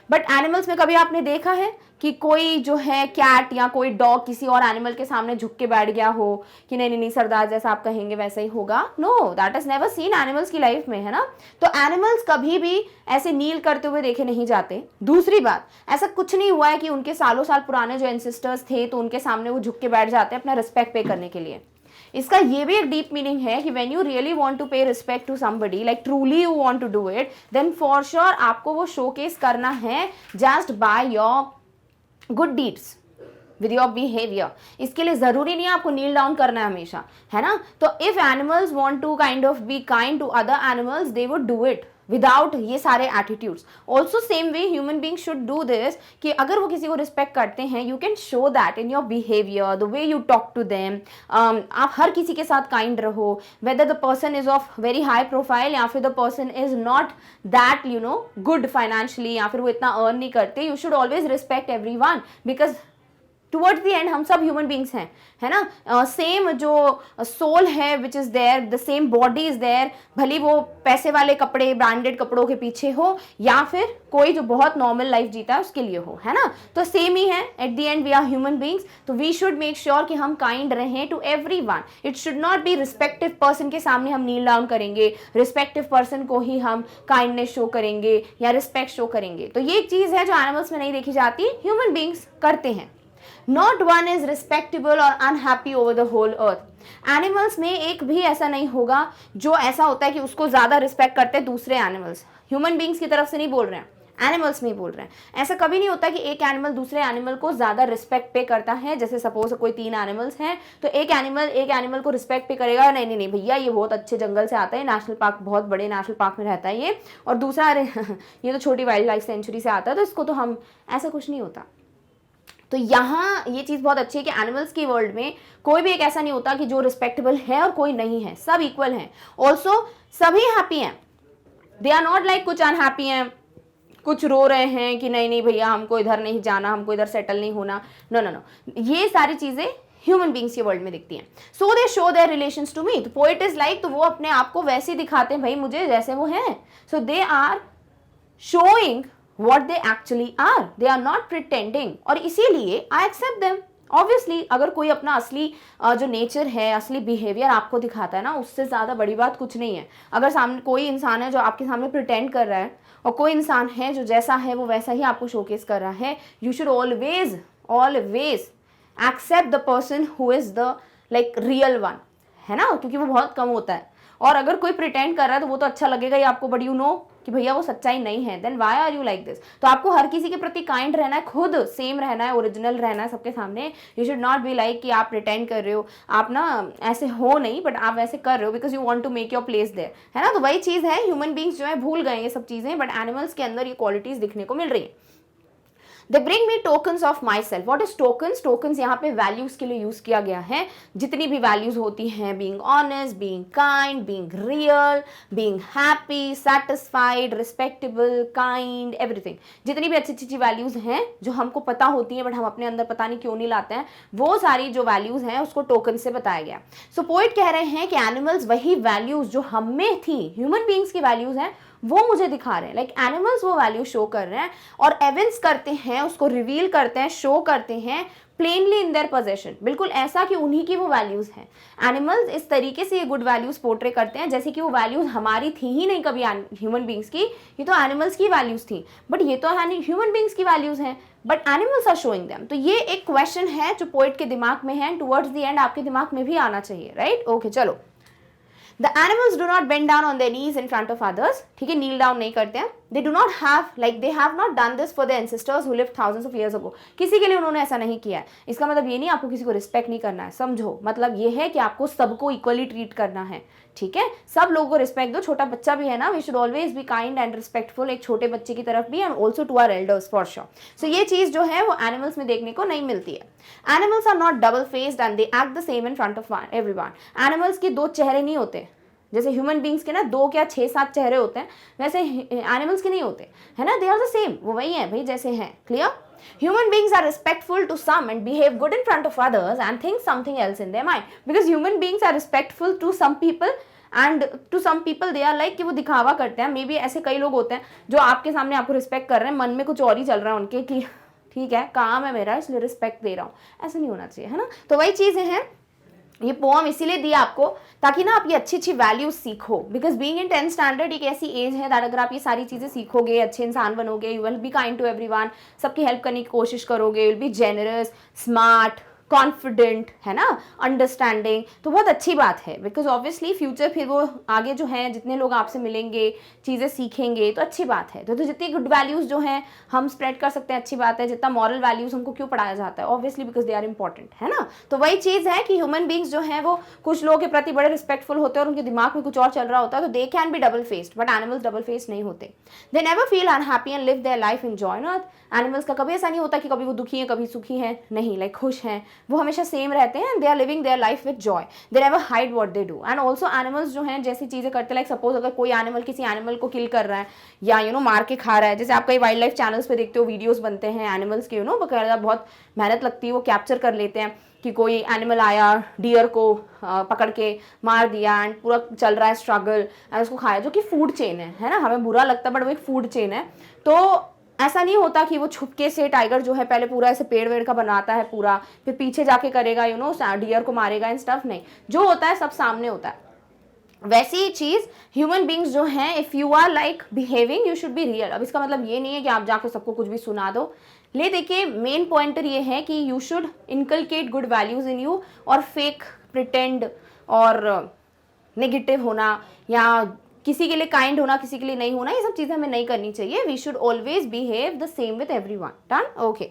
Speaker 1: बट एनिमल्स में कभी आपने देखा है कि कोई जो है कैट या कोई डॉग किसी और एनिमल के सामने झुक के बैठ गया हो कि नहीं नहीं नहीं सरदार जैसा आप कहेंगे वैसा ही होगा. No, that is never seen animals की लाइफ में, है ना. तो एनिमल्स कभी भी ऐसे नील करते हुए देखे नहीं जाते. दूसरी बात, ऐसा कुछ नहीं हुआ है कि उनके सालों साल पुराने जो एंसेस्टर्स थे तो उनके सामने वो झुक के बैठ जाते हैं अपना रिस्पेक्ट पे करने के लिए. इसका ये भी एक डीप मीनिंग है कि when you really want to pay respect to somebody, like truly you want to do it, then for sure आपको वो शोकेस करना है just by your good deeds, with your behaviour. इसके लिए जरूरी नहीं है आपको नील डाउन करना है हमेशा, है ना. तो if animals want to kind of be kind to other animals, they would do it without ये सारे attitudes. Also same way human being should do this कि अगर वो किसी को रिस्पेक्ट करते हैं, you can show that in your behaviour, the way you talk to them. आप हर किसी के साथ काइंड रहो, whether the person is of very high profile या फिर the person is not that good financially या फिर वो इतना अर्न नहीं करते. You should always respect every one because towards the end हम सब ह्यूमन बींग्स हैं, है ना. सेम जो सोल है which is there, the same body is there, भले वो पैसे वाले कपड़े ब्रांडेड कपड़ों के पीछे हो या फिर कोई जो बहुत नॉर्मल लाइफ जीता है उसके लिए हो, है ना. तो सेम ही है, at the end we are human beings. तो वी शुड मेक श्योर कि हम काइंड रहें to everyone. It should not be respective person के सामने हम नील डाउन करेंगे, रिस्पेक्टिव पर्सन को ही हम काइंडनेस शो करेंगे या रिस्पेक्ट शो करेंगे. तो ये एक चीज़ है जो एनिमल्स में नहीं देखी जाती, ह्यूमन बींग्स करते हैं. Not one is respectable or unhappy over the whole earth. Animals में एक भी ऐसा नहीं होगा जो ऐसा होता है कि उसको ज़्यादा रिस्पेक्ट करते हैं दूसरे एनिमल्स. ह्यूमन बींग्स की तरफ से नहीं बोल रहे हैं, एनिमल्स में ही बोल रहे हैं. ऐसा कभी नहीं होता कि एक एनिमल दूसरे एनिमल को ज़्यादा रिस्पेक्ट पे करता है. जैसे सपोज कोई 3 एनिमल्स हैं तो एक एनिमल को रिस्पेक्ट पे करेगा, नहीं नहीं नहीं भैया ये बहुत अच्छे जंगल से आता है, नेशनल पार्क बहुत बड़े नेशनल पार्क में रहता है ये, और दूसरा ये तो छोटी वाइल्ड लाइफ सेंचुरी से आता है तो इसको तो हम, ऐसा कुछ नहीं होता. तो यहाँ ये चीज़ बहुत अच्छी है कि एनिमल्स की वर्ल्ड में कोई भी एक ऐसा नहीं होता कि जो रिस्पेक्टेबल है और कोई नहीं है, सब इक्वल हैं. ऑल्सो सभी हैप्पी हैं, दे आर नॉट लाइक कुछ अनहैप्पी हैं, कुछ रो रहे हैं कि नहीं नहीं भैया हमको इधर नहीं जाना, हमको इधर सेटल नहीं होना. नो नो नो, ये सारी चीज़ें ह्यूमन बींग्स की वर्ल्ड में दिखती हैं. So they show their relations to me. तो पोएट इज लाइक, तो वो अपने आप को वैसे ही दिखाते हैं भाई मुझे जैसे वो हैं. So they are showing what they actually are, they are not pretending, और इसीलिए I accept them. ऑब्वियसली अगर कोई अपना असली जो नेचर है, असली बिहेवियर आपको दिखाता है ना, उससे ज़्यादा बड़ी बात कुछ नहीं है। अगर सामने कोई इंसान है जो आपके सामने प्रिटेंड कर रहा है और कोई इंसान है जो जैसा है वो वैसा ही आपको शोकेस कर रहा है, you should always always accept the person who is the like real one, है ना, क्योंकि वो बहुत कम होता है। और अगर कोई प्रिटेंड कर रहा है तो वो तो अच्छा लगेगा ही आपको, बट यू नो कि भैया वो सच्चाई नहीं है, then why are you like this. तो आपको हर किसी के प्रति काइंड रहना है, खुद सेम रहना है, ओरिजिनल रहना है सबके सामने। You should not be like कि आप प्रिटेंड कर रहे हो, आप ना ऐसे हो नहीं बट आप वैसे कर रहे हो because you want to make your place there, है ना। तो वही चीज़ है, ह्यूमन बींग्स जो है भूल गए ये सब चीज़ें, बट एनिमल्स के अंदर ये क्वालिटीज़ दिखने को मिल रही है। They bring me tokens of myself. What is tokens? Tokens यहाँ पे values के लिए यूज किया गया है। जितनी भी values होती हैं, being honest, being kind, being real, being happy, satisfied, respectable, kind, everything, जितनी भी अच्छी अच्छी values हैं जो हमको पता होती हैं बट हम अपने अंदर पता नहीं क्यों नहीं लाते हैं, वो सारी जो values हैं उसको टोकन से बताया गया। सो पोइट कह रहे हैं कि एनिमल्स वही values जो हम में थी, ह्यूमन बींग्स की values हैं, वो मुझे दिखा रहे हैं। लाइक एनिमल्स वो वैल्यू शो कर रहे हैं और एविंस करते हैं, उसको रिवील करते हैं, शो करते हैं प्लेनली इन देयर पोजेशन, बिल्कुल ऐसा कि उन्हीं की वो वैल्यूज हैं। एनिमल्स इस तरीके से ये गुड वैल्यूज पोर्ट्रे करते हैं जैसे कि वो वैल्यूज हमारी थी ही नहीं कभी ह्यूमन बींग्स की, ये तो एनिमल्स की वैल्यूज थी, बट ये तो ह्यूमन बींग्स की वैल्यूज हैं, but animals are showing them. तो ये एक क्वेश्चन है जो पोइट के दिमाग में है, टुवर्ड्स द एंड आपके दिमाग में भी आना चाहिए, राइट। ओके, चलो। The animals do not bend down on their knees in front of others, ठीक है, kneel down नहीं करते हैं। They do not have, like they have not done this for their ancestors who lived thousands of years ago. किसी के लिए उन्होंने ऐसा नहीं किया है। इसका मतलब ये नहीं आपको किसी को रिस्पेक्ट नहीं करना है, समझो, मतलब ये है कि आपको सबको इक्वली ट्रीट करना है, ठीक है, सब लोगों को रिस्पेक्ट दो। छोटा बच्चा भी है ना, we should always be kind and respectful, एक छोटे बच्चे की तरफ भी, and also to our elders for sure. So ये चीज़ जो है वो एनिमल्स में देखने को नहीं मिलती है। Animals are not double faced and they act the same in front of everyone. Animals के दो चेहरे नहीं होते, जैसे ह्यूमन बींग्स के ना 2 या 6-7 चेहरे होते हैं, वैसे एनिमल्स के नहीं होते, है ना, दे आर द सेम, वो वही है भाई जैसे हैं, clear. Human beings are respectful to some and behave good in front of others and think something else in their mind, because human beings are respectful to some people and to some people they are like कि वो दिखावा करते हैं। May be ऐसे कई लोग होते हैं जो आपके सामने आपको रिस्पेक्ट कर रहे हैं, मन में कुछ और ही चल रहा है उनके कि ठीक है काम है मेरा इसलिए रिस्पेक्ट दे रहा हूँ, ऐसा नहीं होना चाहिए, है ना। तो वही चीज़ें हैं, ये पोम इसीलिए दिया आपको ताकि ना आप ये अच्छी अच्छी वैल्यूज सीखो, because being in 10th standard एक ऐसी एज है दैट अगर आप ये सारी चीज़ें सीखोगे, अच्छे इंसान बनोगे, you will be kind to everyone, सबकी हेल्प करने की कोशिश करोगे, you will be generous, smart, confident, है ना, अंडरस्टैंडिंग, तो बहुत अच्छी बात है, बिकॉज ऑब्वियसली फ्यूचर फिर वो आगे जो है जितने लोग आपसे मिलेंगे, चीज़ें सीखेंगे, तो अच्छी बात है। तो जितनी गुड वैल्यूज़ जो हैं हम स्प्रेड कर सकते हैं, अच्छी बात है। जितना मॉरल वैल्यूज़ हमको क्यों पढ़ाया जाता है, obviously because they are important, है ना। तो वही चीज़ है कि ह्यूमन बींग्स जो हैं वो कुछ लोगों के प्रति बड़े रिस्पेक्टफुल होते हैं और उनके दिमाग में कुछ और चल रहा होता है, तो they can be double faced, but animals double faced नहीं होते। They never feel unhappy and live their life in joy. Not animals का कभी ऐसा नहीं होता कि कभी वो दुखी हैं कभी सुखी हैं, नहीं, लाइक खुश हैं, वो हमेशा सेम रहते हैं, they are living their life with joy, they never hide what they do. And also animals जो हैं जैसी चीज़ें करते हैं, लाइक सपोज अगर कोई एनिमल किसी एनिमल को किल कर रहा है या यू नो मार के खा रहा है, जैसे आप कई वाइल्ड लाइफ चैनल्स पे देखते हो वीडियोस बनते हैं एनिमल्स के, यू नो बकायदा बहुत मेहनत लगती है, वो कैप्चर कर लेते हैं कि कोई एनिमल आया डियर को पकड़ के मार दिया एंड पूरा चल रहा है स्ट्रगल एंड उसको खाया, जो कि फूड चेन है ना, हमें बुरा लगता है बट वो एक फूड चेन है। तो ऐसा नहीं होता कि वो छुपके से टाइगर जो है पहले पूरा ऐसे पेड़ वेड़ का बनाता है पूरा, फिर पीछे जाके करेगा यू नो डियर को मारेगा एंड स्टफ, नहीं, जो होता है सब सामने होता है। वैसी ही चीज़ ह्यूमन बींग्स जो हैं, if you are like behaving you should be real. अब इसका मतलब ये नहीं है कि आप जाके सबको कुछ भी सुना दो, ले देखिए मेन पॉइंटर ये है कि you should inculcate good values in you, और फेक प्रिटेंड और नेगेटिव होना या किसी के लिए काइंड होना किसी के लिए नहीं होना, ये सब चीज़ें हमें नहीं करनी चाहिए। We should always behave the same with everyone. Done, okay.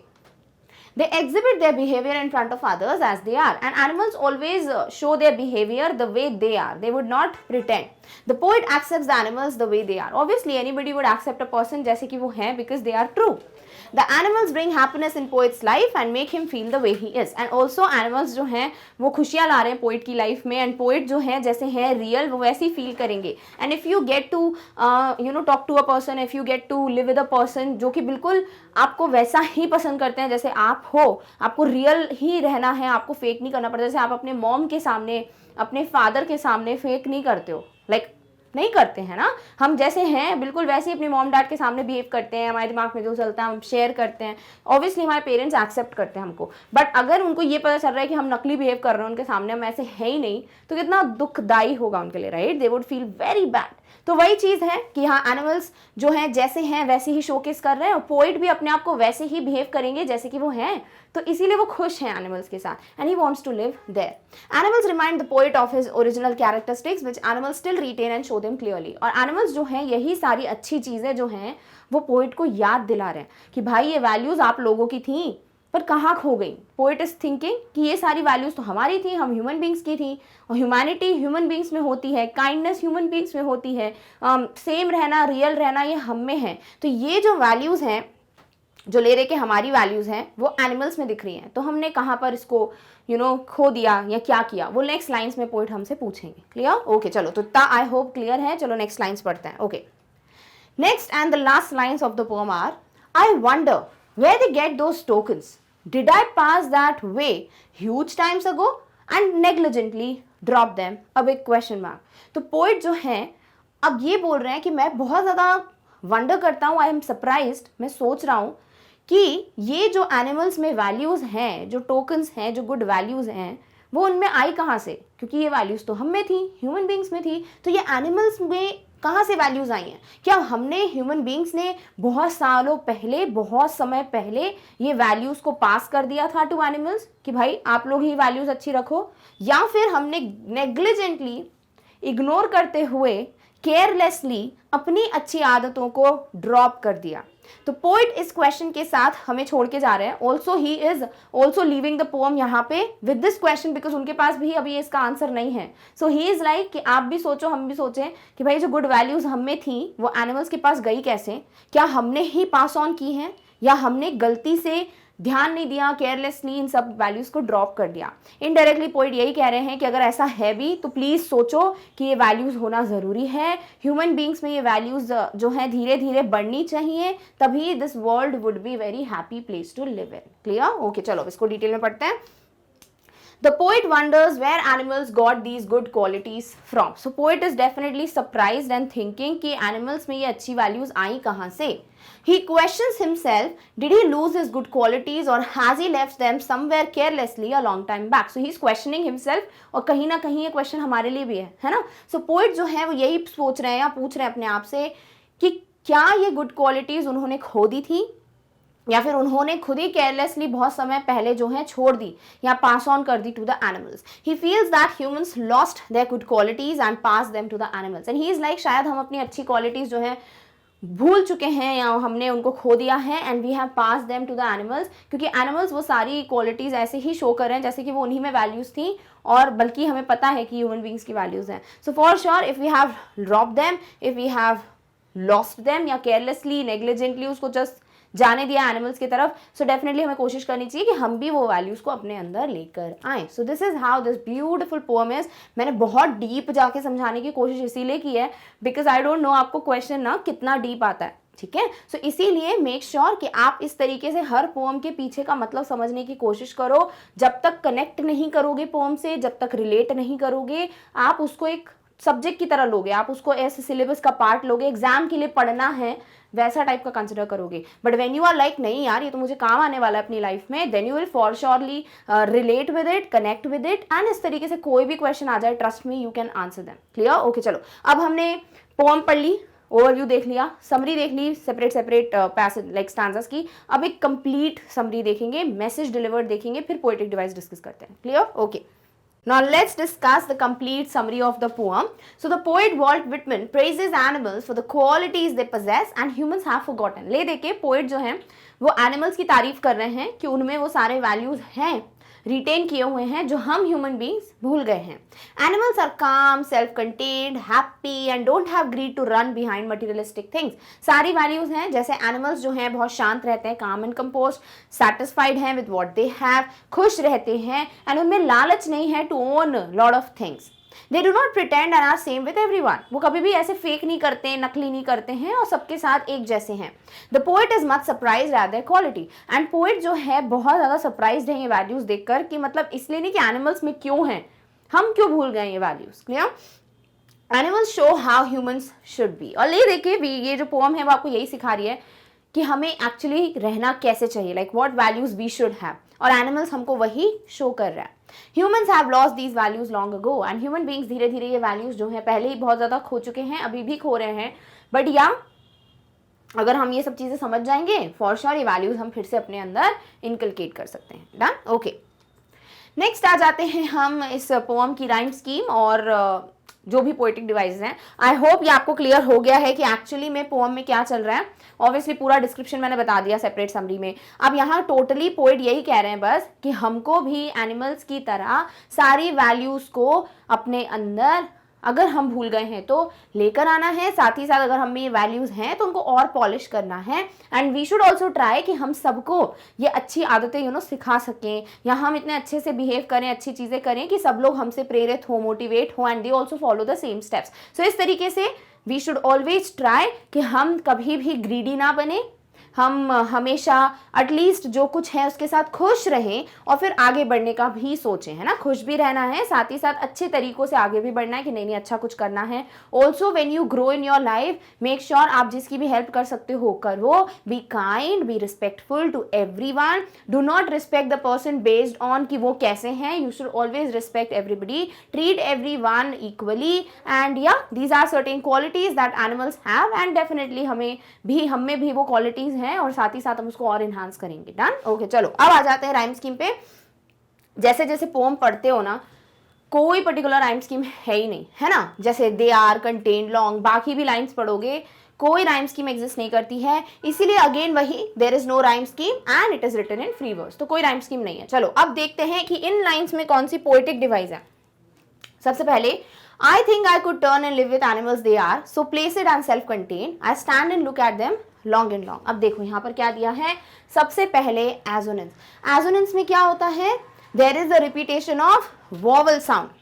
Speaker 1: They exhibit their behavior in front of others as they are, and animals always show their behavior the way they are. They would not pretend. The poet accepts the animals the way they are. Obviously, anybody would accept a person जैसे कि वो हैं because they are true. The animals bring happiness in poet's life and make him feel the way he is. And also animals जो हैं वो खुशियाँ ला रहे हैं poet की life में, and poet जो हैं जैसे हैं real वो वैसे ही feel करेंगे। And if you get to talk to a person, if you get to live with a person जो कि बिल्कुल आपको वैसा ही पसंद करते हैं जैसे आप हो, आपको रियल ही रहना है, आपको फेक नहीं करना पड़ता। जैसे आप अपने मॉम के सामने, अपने फादर के सामने फेक नहीं करते हो, लाइक नहीं करते हैं ना, हम जैसे हैं बिल्कुल वैसे ही अपने मॉम डैड के सामने बिहेव करते हैं, हमारे दिमाग में जो चलता है हम शेयर करते हैं, ऑब्वियसली हमारे पेरेंट्स एक्सेप्ट करते हैं हमको। बट अगर उनको ये पता चल रहा है कि हम नकली बिहेव कर रहे हैं उनके सामने, हम ऐसे है ही नहीं, तो कितना दुखदाई होगा उनके लिए, right? They would feel very bad. तो वही चीज है कि हाँ, एनिमल्स जो हैं जैसे हैं वैसे ही शोकेस कर रहे हैं, और पोएट भी अपने आप को वैसे ही बिहेव करेंगे जैसे कि वो हैं, तो इसीलिए वो खुश हैं एनिमल्स के साथ, and he wants to live there. Animals remind the poet of his original characteristics which animals still retain and show them clearly. और एनिमल्स जो हैं, यही सारी अच्छी चीजें जो हैं वो पोएट को याद दिला रहे हैं कि भाई ये वैल्यूज आप लोगों की थी पर कहाँ खो गई। पोएट इज थिंकिंग कि ये सारी वैल्यूज तो हमारी थी, हम ह्यूमन बींग्स की थी, और ह्यूमैनिटी ह्यूमन बींग्स में होती है, काइंडनेस ह्यूमन बींग्स में होती है, सेम रहना, रियल रहना ये हम में है। तो ये जो वैल्यूज हैं जो ले रहे कि हमारी वैल्यूज हैं वो एनिमल्स में दिख रही हैं, तो हमने कहाँ पर इसको खो दिया या क्या किया, वो नेक्स्ट लाइन्स में पोएट हमसे पूछेंगे। क्लियर? ओके, चलो, तो इतना आई होप क्लियर है। चलो नेक्स्ट लाइन्स पढ़ते हैं। Okay, next and the last lines of the poem are, I wonder where they get those tokens. Did I pass that way huge times ago and negligently drop them? A big question mark. तो poet जो हैं अब ये बोल रहे हैं कि मैं बहुत ज़्यादा वंडर करता हूँ, आई एम सरप्राइज्ड, मैं सोच रहा हूँ कि ये जो एनिमल्स में वैल्यूज़ हैं, जो टोकन्स हैं, जो गुड वैल्यूज़ हैं, वो उनमें आई कहाँ से? क्योंकि ये वैल्यूज़ तो हम में थी, ह्यूमन बींग्स में थी, तो ये एनिमल्स में कहाँ से वैल्यूज़ आई हैं? क्या हमने ह्यूमन बींग्स ने बहुत सालों पहले, बहुत समय पहले ये वैल्यूज़ को पास कर दिया था टू एनिमल्स कि भाई आप लोग ही वैल्यूज़ अच्छी रखो, या फिर हमने नेग्लिजेंटली, इग्नोर करते हुए, केयरलेसली अपनी अच्छी आदतों को ड्रॉप कर दिया? तो पोइट इस क्वेश्चन के साथ हमें छोड़ के जा रहे हैं। Also he is also leaving the poem यहाँ पे विद दिस क्वेश्चन, बिकॉज उनके पास भी अभी इसका आंसर नहीं है। सो ही इज लाइक कि आप भी सोचो, हम भी सोचें कि भाई जो गुड वैल्यूज हम में थी वो एनिमल्स के पास गई कैसे? क्या हमने ही पास ऑन की हैं, या हमने गलती से ध्यान नहीं दिया, केयरलेसली इन सब वैल्यूज को ड्रॉप कर दिया? इनडायरेक्टली पोइट यही कह रहे हैं कि अगर ऐसा है भी तो प्लीज सोचो कि ये वैल्यूज होना जरूरी है, ह्यूमन बींग्स में ये वैल्यूज जो है धीरे धीरे बढ़नी चाहिए, तभी this world would be very happy place to live in. Clear? Okay, चलो इसको डिटेल में पढ़ते हैं। The poet wonders where animals got these good qualities from. So poet is definitely surprised and thinking कि animals में ये अच्छी values आई कहाँ से? He questions himself, did he lose his good qualities or has he left them somewhere carelessly a long time back? So he's questioning himself, और कहीं ना कहीं ये question हमारे लिए भी है ना? So poet जो है वो यही सोच रहे हैं या पूछ रहे हैं अपने आप से कि क्या ये good qualities उन्होंने खो दी थी, या फिर उन्होंने खुद ही केयरलेसली बहुत समय पहले जो है छोड़ दी या पास ऑन कर दी to the animals. He feels that humans lost their good qualities and pass them to the animals, and he is like शायद हम अपनी अच्छी क्वालिटीज जो है भूल चुके हैं या हमने उनको खो दिया है, and we have pass them to the animals, क्योंकि एनिमल्स वो सारी क्वालिटीज ऐसे ही शो कर रहे हैं जैसे कि वो उन्हीं में वैल्यूज थी, और बल्कि हमें पता है कि ह्यूमन बींग्स की वैल्यूज हैं। So for sure if we have drop them, if we have lost them या केयरलेसली नेग्लिजेंटली उसको जस्ट जाने दिया एनिमल्स की तरफ, सो डेफिनेटली हमें कोशिश करनी चाहिए कि हम भी वो वैल्यूज को अपने अंदर लेकर आए। सो this is how this beautiful poem is. मैंने बहुत डीप जाके समझाने की कोशिश इसीलिए की है बिकॉज आई डोंट नो आपको क्वेश्चन ना कितना डीप आता है, ठीक है? सो इसीलिए मेक श्योर कि आप इस तरीके से हर पोएम के पीछे का मतलब समझने की कोशिश करो। जब तक कनेक्ट नहीं करोगे पोएम से, जब तक रिलेट नहीं करोगे, आप उसको एक सब्जेक्ट की तरह लोगे, आप उसको ऐसे सिलेबस का पार्ट लोगे, एग्जाम के लिए पढ़ना है वैसा टाइप का कंसिडर करोगे। But when you are like नहीं यार ये तो मुझे काम आने वाला है अपनी लाइफ में, then you will for surely relate with it, connect with it, and इस तरीके से कोई भी क्वेश्चन आ जाए, trust me you can answer them. Clear? Okay, चलो अब हमने पोएम पढ़ ली, ओवरव्यू देख लिया, समरी देख ली, सेपरेट पैसेज लाइक स्टैंजास की। अब एक कंप्लीट समरी देखेंगे, मैसेज डिलीवर्ड देखेंगे, फिर पोएटिक डिवाइस डिस्कस करते हैं। Clear? Okay, now let's discuss the complete summary of the poem. So the poet Walt Whitman praises animals for the qualities they possess and humans have forgotten. ले देखे poet जो हैं वो animals की तारीफ कर रहे हैं कि उनमें वो सारे values हैं, रिटेन किए हुए हैं, जो हम ह्यूमन बींग्स भूल गए हैं। Animals are calm, self contained, happy and don't have greed to run behind materialistic things. सारी वैल्यूज हैं, जैसे एनिमल्स जो हैं बहुत शांत रहते हैं, काम एंड कंपोस्ट, सेटिस्फाइड हैं विद व्हाट दे हैव, खुश रहते हैं, एंड उनमें लालच नहीं है to own lot of things. They do not pretend and are same with everyone. वो कभी भी ऐसे फेक नहीं करते, नकली नहीं करते हैं, और सबके साथ एक जैसे हैं। The poet is much surprised at their quality. And poet जो है बहुत ज़्यादा surprised है ये values देखकर, कि मतलब इसलिए नहीं कि animals में क्यों हैं, हम क्यों भूल गए ये values। Clear? Animals show how humans should be. और ये देखिए ये जो पोम है वो आपको यही सिखा रही है कि हमें एक्चुअली रहना कैसे चाहिए, like what values we should have, और एनिमल्स हमको वही शो कर रहा है। Humans have lost these values long ago, and human beings धीरे धीरे ये वैल्यूज जो है पहले ही बहुत ज्यादा खो चुके हैं, अभी भी खो रहे हैं, बट या अगर हम ये सब चीजें समझ जाएंगे फॉर श्योर ये वैल्यूज हम फिर से अपने अंदर इनकलकेट कर सकते हैं। Done, okay. नेक्स्ट आ जाते हैं हम इस पोएम की राइम स्कीम और जो भी पोएटिक डिवाइसेस हैं। आई होप ये आपको क्लियर हो गया है कि एक्चुअली में पोएम में क्या चल रहा है। ऑब्वियसली पूरा डिस्क्रिप्शन मैंने बता दिया सेपरेट समरी में। अब यहाँ टोटली पोएट यही कह रहे हैं बस कि हमको भी एनिमल्स की तरह सारी वैल्यूज को अपने अंदर, अगर हम भूल गए हैं तो लेकर आना है, साथ ही साथ अगर हम में ये वैल्यूज हैं तो उनको और पॉलिश करना है। And we should also try कि हम सबको ये अच्छी आदतें सिखा सकें, या हम इतने अच्छे से बिहेव करें, अच्छी चीजें करें कि सब लोग हमसे प्रेरित हो, मोटिवेट हो, and they also follow the same steps. So इस तरीके से वी शुड ऑलवेज ट्राई कि हम कभी भी ग्रीडी ना बने, हम हमेशा एटलीस्ट जो कुछ है उसके साथ खुश रहें और फिर आगे बढ़ने का भी सोचें, है ना। खुश भी रहना है, साथ ही साथ अच्छे तरीकों से आगे भी बढ़ना है कि नहीं अच्छा कुछ करना है। Also when you grow in your life make sure आप जिसकी भी हेल्प कर सकते हो करो। Be kind, be respectful to everyone. Do not respect the person based on कि वो कैसे हैं। You should always respect everybody, treat everyone equally, and या these are certain qualities that animals have, and definitely हम में भी वो qualities हैं और साथ ही साथ हम उसको और इनहांस करेंगे। Done, okay. चलो अब आ जाते हैं राइम स्कीम पे। जैसे जैसे पोम पढ़ते हो ना, कोई पर्टिकुलर राइम स्कीम है ही नहीं, है ना। जैसे दे आर, कंटेन, लॉन्ग, बाकी भी लाइंस पढ़ोगे कोई राइम स्कीम एग्जिस्ट नहीं करती है, इसीलिए अगेन वही there is no rhyme scheme and it is written in free verse. तो कोई राइम स्कीम नहीं है। चलो अब देखते हैं कि इन लाइंस में कौन सी पोएटिक डिवाइस है। सबसे पहले I think I could turn and live with animals they are, so placid and self-contained. I stand and look at them long and long. अब देखो यहाँ पर क्या दिया है। सबसे पहले एजोनेंस। एजोनेंस में क्या होता है? There is a repetition of vowel sound.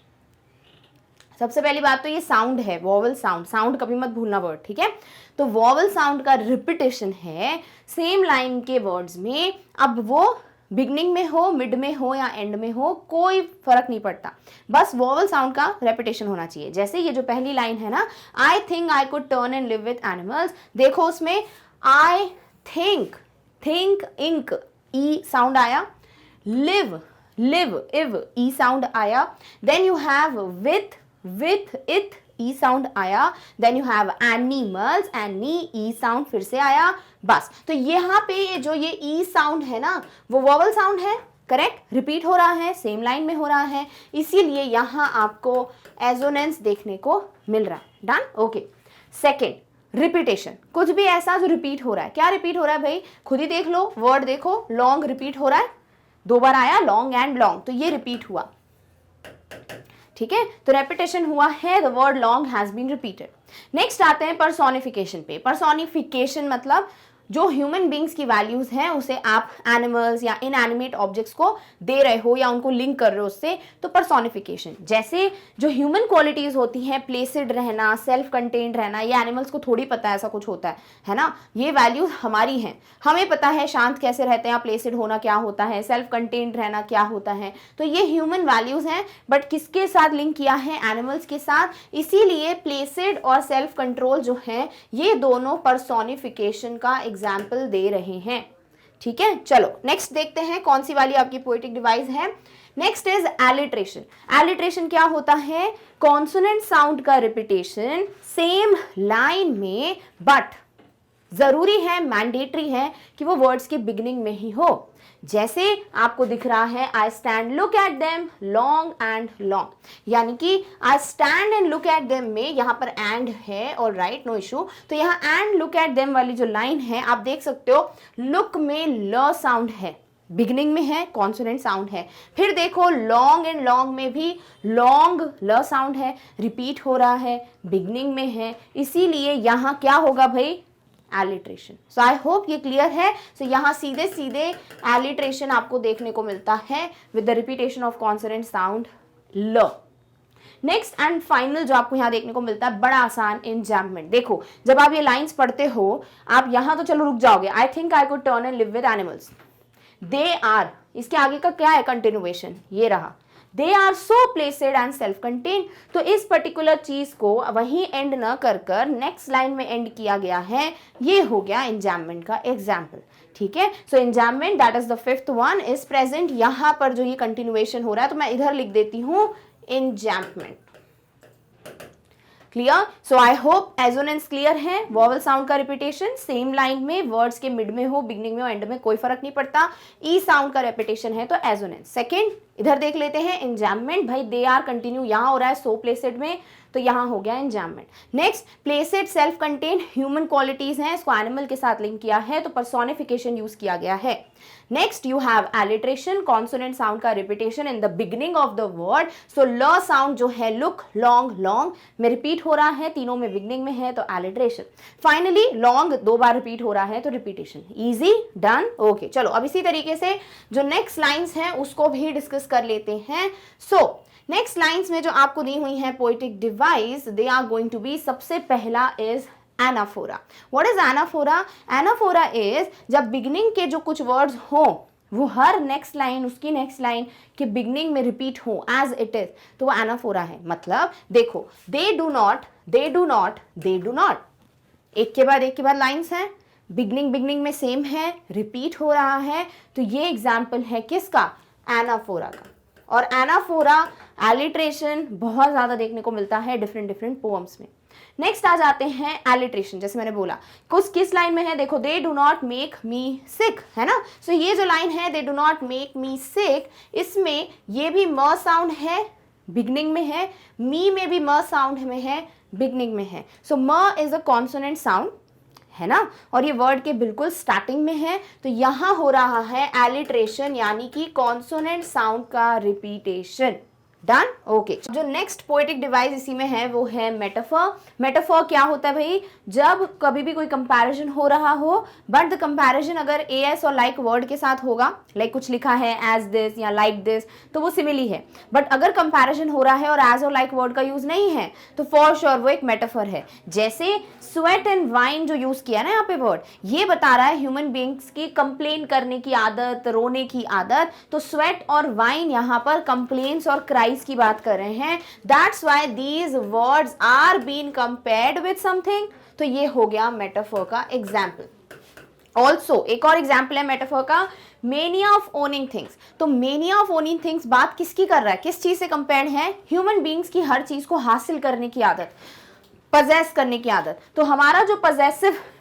Speaker 1: सबसे पहली बात तो ये साउंड है, वॉवल साउंड। साउंड कभी मत भूलना वर्ड, ठीक है। तो वॉवल साउंड का रिपीटेशन है सेम लाइन के वर्ड्स में। अब वो बिगनिंग में हो, मिड में हो या एंड में हो, कोई फर्क नहीं पड़ता, बस वॉवल साउंड का रेपिटेशन होना चाहिए। जैसे ये जो पहली लाइन है ना, I think I could turn and live with animals, देखो उसमें I think, think ink E sound आया, live live iv E sound आया, then you have with ith E sound आया, then you have animals any E sound फिर से आया, बस। तो यहाँ पे ये ई साउंड है ना, वो वॉवल साउंड है, करेक्ट, रिपीट हो रहा है, सेम लाइन में हो रहा है, इसीलिए यहाँ आपको एजोनेंस देखने को मिल रहा है। Done, okay. सेकेंड, रिपीटेशन, कुछ भी ऐसा जो रिपीट हो रहा है। क्या रिपीट हो रहा है भाई, खुद ही देख लो, वर्ड देखो, लॉन्ग रिपीट हो रहा है, 2 बार आया लॉन्ग एंड लॉन्ग, तो ये रिपीट हुआ, ठीक है। तो रेपिटेशन हुआ है, the word long has been repeated. Next आते हैं पर्सोनिफिकेशन पे। पर्सोनिफिकेशन मतलब जो ह्यूमन बींग्स की वैल्यूज हैं उसे आप एनिमल्स या इनएनिमेट ऑब्जेक्ट्स को दे रहे हो या उनको लिंक कर रहे हो उससे, तो पर्सोनिफिकेशन। जैसे जो ह्यूमन क्वालिटीज होती हैं, प्लेसिड रहना, सेल्फ कंटेन्ड रहना, ये एनिमल्स को थोड़ी पता है ऐसा कुछ होता है ना। ये वैल्यूज हमारी हैं, हमें पता है शांत कैसे रहते हैं, प्लेसिड होना क्या होता है, सेल्फ कंटेन्ड रहना क्या होता है, तो ये ह्यूमन वैल्यूज हैं। बट किसके साथ लिंक किया है, एनिमल्स के साथ, इसीलिए प्लेसिड और सेल्फ कंट्रोल जो है ये दोनों पर्सोनिफिकेशन का एग्जाम्पल दे रहे हैं, ठीक है। चलो नेक्स्ट देखते हैं कौन सी वाली आपकी पोएटिक डिवाइस है। Next is alliteration. एलिट्रेशन क्या होता है, कॉन्सोनेंट साउंड का रिपीटेशन सेम लाइन में, बट जरूरी है, मैंडेटरी है कि वो वर्ड्स के बिगिनिंग में ही हो। जैसे आपको दिख रहा है, I stand look at them long and long, यानी कि आई stand and look at them में यहाँ पर एंड है, ऑल राइट, नो इशू। तो यहाँ एंड लुक एट देम वाली जो लाइन है आप देख सकते हो, लुक में ल साउंड है, बिगिनिंग में है, कॉन्सोनेंट साउंड है। फिर देखो लॉन्ग एंड लॉन्ग में भी लॉन्ग ल साउंड है, रिपीट हो रहा है, बिगिनिंग में है, इसीलिए यहाँ क्या होगा भाई, एलिट्रेशन। सो आई होप ये क्लियर है। सो यहाँ सीधे सीधे एलिट्रेशन आपको देखने को मिलता है with the repetition of consonant sound ल। नेक्स्ट एंड फाइनल जो आपको यहाँ देखने को मिलता है, बड़ा आसान, इंजैम्पमेंट। देखो जब आप ये लाइंस पढ़ते हो, आप यहाँ तो चलो रुक जाओगे, I think I could turn and live with animals, they are, इसके आगे का क्या है, कंटिन्यूएशन, ये रहा, they are so placid and self contained. तो इस पर्टिकुलर चीज को वहीं एंड न कर कर नेक्स्ट लाइन में एंड किया गया है, ये हो गया एंजाम्पमेंट का एग्जाम्पल। ठीक है, so enjambment that is the fifth one is present. यहां पर जो ये कंटिन्यूएशन हो रहा है तो मैं इधर लिख देती हूं enjambment. Clear? So I hope assonance clear है। वॉवल साउंड का रिपीटेशन सेम लाइन में, वर्ड्स के मिड में हो, बिगनिंग में हो, एंड में, कोई फर्क नहीं पड़ता। ई साउंड का रिपीटेशन है तो एजोनेंस। सेकेंड इधर देख लेते हैं एंजाम्पमेंट। भाई दे आर कंटिन्यू यहां हो रहा है सो प्लेसेड में, तो यहां हो गया enjambment. Next placid self contained human qualities हैं, इसको एनिमल के साथ लिंक किया है तो पर्सोनिफिकेशन यूज किया गया है। Next you have alliteration, consonant sound का repetition in the beginning of the word. So ल साउंड जो है लुक, लॉन्ग, लॉन्ग में रिपीट हो रहा है, तीनों में बिगिनिंग में है तो एलिट्रेशन। फाइनली लॉन्ग 2 बार रिपीट हो रहा है तो रिपीटेशन। Easy, done, okay. चलो अब इसी तरीके से जो नेक्स्ट लाइन्स हैं उसको भी डिस्कस कर लेते हैं। सो नेक्स्ट लाइन्स में जो आपको दी हुई है poetic device, they are going to be, सबसे पहला is anaphora. What is anaphora? Anaphora is जब बिगिनिंग के जो कुछ वर्ड्स हो वो हर नेक्स्ट लाइन उसकी नेक्स्ट लाइन के बिगिनिंग में रिपीट हो एज इट इज, तो वो एनाफोरा है। मतलब देखो, they do not, they do not, they do not, एक के बाद लाइन्स हैं, बिगिनिंग में सेम है, रिपीट हो रहा है, तो ये एग्जाम्पल है किसका? एनाफोरा का। और एनाफोरा एलिट्रेशन बहुत ज्यादा देखने को मिलता है डिफरेंट पोएम्स में। नेक्स्ट आ जाते हैं एलिट्रेशन। जैसे मैंने बोला कुछ किस लाइन में है, देखो they do not make me sick, है ना। सो ये जो लाइन है they do not make me sick, इसमें ये भी म साउंड है, बिगनिंग में है, मी में भी म साउंड में है, बिगनिंग में है। सो म इज अ कॉन्सोनेंट साउंड, है ना, और ये वर्ड के बिल्कुल स्टार्टिंग में है, तो यहां हो रहा है एलिट्रेशन यानी कि कॉन्सोनेंट साउंड का रिपीटेशन। Done, okay. जो नेक्स्ट पोएटिक डिवाइस इसी में है वो है मेटाफर। मेटाफर क्या होता है भाई? जब कभी भी कोई कंपैरिजन हो रहा हो, बट द कंपैरिजन अगर एस और लाइक वर्ड के साथ होगा, लाइक कुछ लिखा है एज दिस या लाइक दिस, तो वो सिमिली है। बट अगर कंपैरिजन हो रहा है और एज और लाइक वर्ड का यूज नहीं है तो फॉर श्योर वो एक मेटाफर है। जैसे स्वेट एंड वाइन जो यूज किया ना यहाँ पे वर्ड, ये बता रहा है ह्यूमन बींग्स की कंप्लेन करने की आदत, रोने की आदत, तो स्वेट और वाइन यहाँ पर कंप्लेन्स और क्राइज की बात कर रहे हैं। That's why these words are been compared with something, तो ये हो गया मेटाफर का एग्जाम्पल। ऑल्सो एक और एग्जाम्पल है मेटाफर का, मेनिया ऑफ ओनिंग थिंग्स। तो मेनिया ऑफ ओनिंग थिंग्स बात किसकी कर रहा है, किस चीज से कंपेयर्ड है? ह्यूमन बींग्स की हर चीज को हासिल करने की आदत, पजेस करने की आदत। तो हमारा जो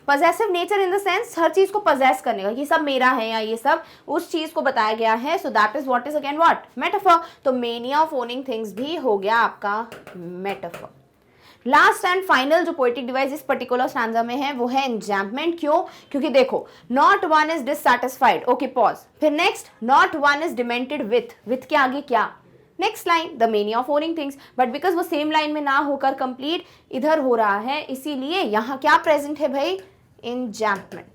Speaker 1: possessive nature in the sense हर चीज को पजेस करने का, ये सब मेरा है या ये सब उस चीज को बताया गया है। So that is what is again what? Metaphor. तो मेनिया ऑफ ओनिंग थिंग्स भी हो गया आपका मेटाफर। लास्ट एंड फाइनल जो पोएटिक डिवाइस इस पर्टिकुलर स्टैंजा में है वो है एंजाम्पमेंट। क्यों? क्योंकि देखो not one is dissatisfied, okay pause, फिर next not one is demented with के आगे क्या? Next line the mania of owning things, but because वो सेम लाइन में ना होकर कंप्लीट इधर हो रहा है, इसीलिए यहां क्या प्रेजेंट है भाई? एंजाम्पमेंट।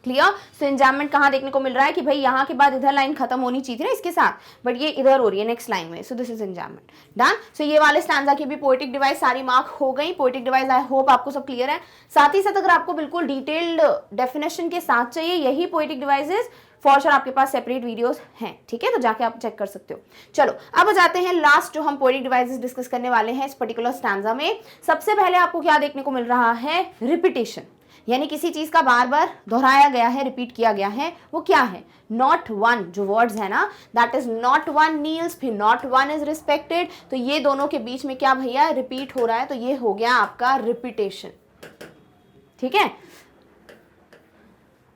Speaker 1: क्लियर? सो एंजाम्पमेंट कहां देखने को मिल रहा है कि भाई यहां के बाद इधर लाइन खत्म होनी चाहिए ना इसके साथ, बट ये इधर हो रही है नेक्स्ट लाइन में, सो दिस इज एंजाम्पमेंट। डन। सो ये वाले स्टैंजा की भी पोएटिक डिवाइस सारी मार्क हो गई। पोएटिक डिवाइस आई होप आपको सब क्लियर है। साथ ही साथ अगर आपको बिल्कुल डिटेल्ड डेफिनेशन के साथ चाहिए यही पोएटिक डिवाइसेस, फॉर श्योर आपके पास सेपरेट वीडियोस हैं, ठीक है, तो जाके आप चेक कर सकते हो। चलो अब जाते हैं लास्ट जो हम पोएटिक डिवाइसेस डिस्कस करने वाले हैं इस पर्टिकुलर स्टैंजा में। सबसे पहले आपको क्या देखने को मिल रहा है? रिपीटेशन, यानी किसी चीज का बार बार दोहराया गया है, रिपीट किया गया है। वो क्या है? नॉट वन जो वर्ड्स है ना, that is not one Niels, फिर नॉट वन इज रिस्पेक्टेड, तो ये दोनों के बीच में क्या भैया? रिपीट हो रहा है, तो ये हो गया आपका रिपीटेशन। ठीक है,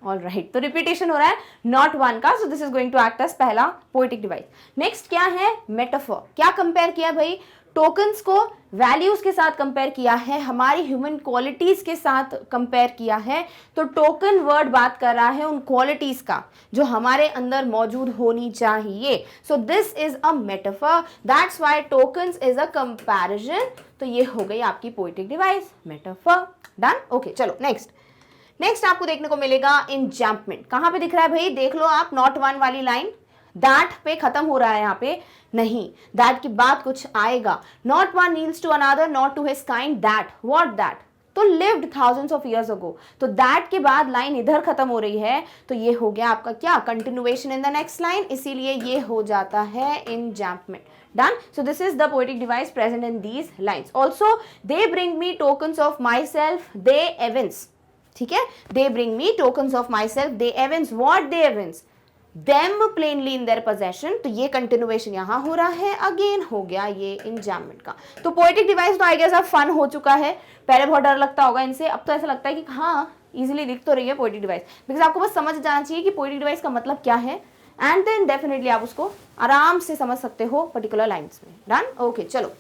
Speaker 1: ऑल राइट, तो रिपीटेशन हो रहा है नॉट वन का, so this is going to act as पहला पोएटिक डिवाइस। नेक्स्ट क्या है? मेटाफर। क्या कंपेयर किया भाई? टोकन्स को वैल्यूज के साथ कंपेयर किया है, हमारी ह्यूमन क्वालिटीज के साथ कंपेयर किया है। तो टोकन वर्ड बात कर रहा है उन क्वालिटीज का जो हमारे अंदर मौजूद होनी चाहिए। सो this is a metaphor, that's why tokens is a comparison. तो ये हो गई आपकी poetic device, metaphor. Done, okay. चलो नेक्स्ट आपको देखने को मिलेगा एंजाम्पमेंट। कहां पे दिख रहा है भाई? देख लो आप, नॉट वन वाली लाइन, दैट पे खत्म हो रहा है यहाँ पे, नहीं, दैट की बात कुछ आएगा। Not one kneels to another, not to his kind, that, what that? तो lived thousands of years ago, तो दैट के बाद लाइन इधर खत्म हो रही है, तो ये हो गया आपका क्या, continuation in the next line, इसीलिए ये हो जाता है enjambment. Done. So this is the poetic device present in these lines. Also, they bring me tokens of myself, they evince. ठीक है, they bring me tokens of myself, they evince. What they evince? Them plainly in their possession. तो ये continuation यहाँ हो रहा है, again हो गया ये enjambment का. तो poetic device तो I guess अब fun हो चुका है. पहले बहुत डर लगता होगा इनसे, अब तो ऐसा लगता है कि हाँ इजिली दिख तो रही है poetic device, बिकॉज आपको बस समझ जाना चाहिए कि poetic device का मतलब क्या है, एंड देन डेफिनेटली आप उसको आराम से समझ सकते हो पर्टिकुलर लाइंस में. डन. ओके, चलो.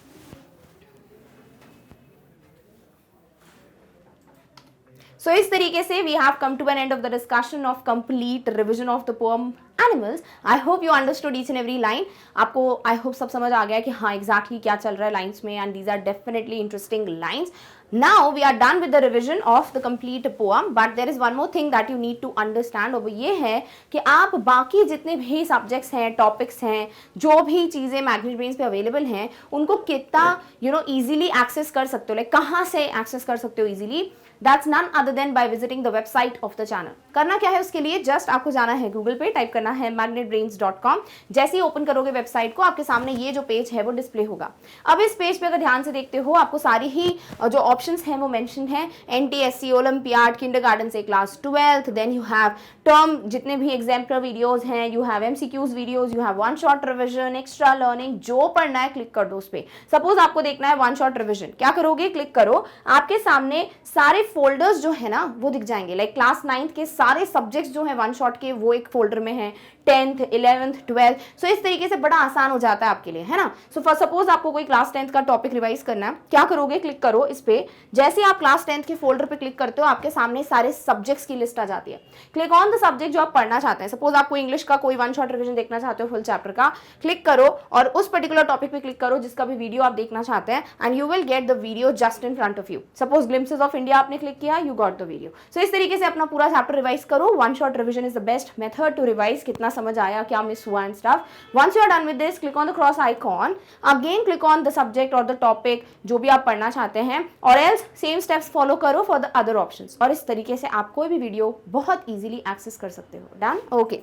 Speaker 1: सो इस तरीके से we have come to an end of the discussion of complete revision of the poem animals. I hope you understood each and every line. आपको आई होप सब समझ आ गया कि हाँ एग्जैक्टली क्या चल रहा है लाइन्स में, and these are definitely interesting lines. Now we are done with the revision of the complete poem, but there is one more thing that you need to understand. और वो ये है कि आप बाकी जितने भी सब्जेक्ट्स हैं, टॉपिक्स हैं, जो भी चीज़ें मैग्नेट ब्रेन्स पे अवेलेबल हैं, उनको कितना इजीली एक्सेस कर सकते हो, लाइक कहाँ से एक्सेस कर सकते हो easily. That's none other than by visiting the website of the channel. करना क्या है उसके लिए, जस्ट आपको जाना है गूगल पे, टाइप करना है magnetbrains.com. जैसे ही ओपन करोगे वेबसाइट को, आपके सामने ये जो पेज है वो डिस्प्ले होगा. अब इस पेज पे अगर ध्यान से देखते हो, आपको सारी ही जो ऑप्शंस हैं वो मेंशन है. NTSC, ओलंपियाड, किंडरगार्टन से class 12th, then you have term जितने भी एग्जाम्पलर वीडियोज हैं, you have MCQs videos, you have one shot revision, extra learning, जो पढ़ना है क्लिक कर दो उस पर. सपोज आपको देखना है वन शॉट रिविजन, क्या करोगे, क्लिक करो, आपके सामने सारे फोल्डर्स जो है ना वो दिख जाएंगे. लाइक क्लास 9th के सारे सब्जेक्ट्स जो है वन शॉट के वो एक फोल्डर में है, 10th, 11th, 12th. सो इस तरीके से बड़ा आसान हो जाता है आपके लिए, है ना. सो फॉर सपोज आपको कोई क्लास 10th का टॉपिक रिवाइज करना है, क्या करोगे, क्लिक करो इस पे. जैसे आप क्लास 10th के फोल्डर पे क्लिक करते हो, आपके सामने सारे सब्जेक्ट्स की लिस्ट आ जाती है. क्लिक ऑन द सब्जेक्ट जो आप पढ़ना चाहते हैं. सपोज आपको इंग्लिश का कोई वन शॉट रिविजन देखना चाहते हो फुल चैप्टर का, क्लिक करो और उस पर्टिकुलर टॉपिक पे क्लिक करो जिसका भी वीडियो आप देखना चाहते हैं, and you will get the video just in front of you. Suppose glimpses of India आपने क्लिक किया, you got the video. So इस तरीके से अपना पूरा चैप्टर रिवाइज करो. One shot revision is the best method to revise. कितना समझ आया, क्या मिस हुआ and stuff. Once you are done with this, click on the cross icon, again click on the subject और द टॉपिक जो भी आप पढ़ना चाहते हैं, और एल्स सेम स्टेप्स फॉलो करो फॉर द अदर ऑप्शंस. और इस तरीके से आप कोई भी वीडियो बहुत इजीली एक्सेस कर सकते हो. Done. Okay,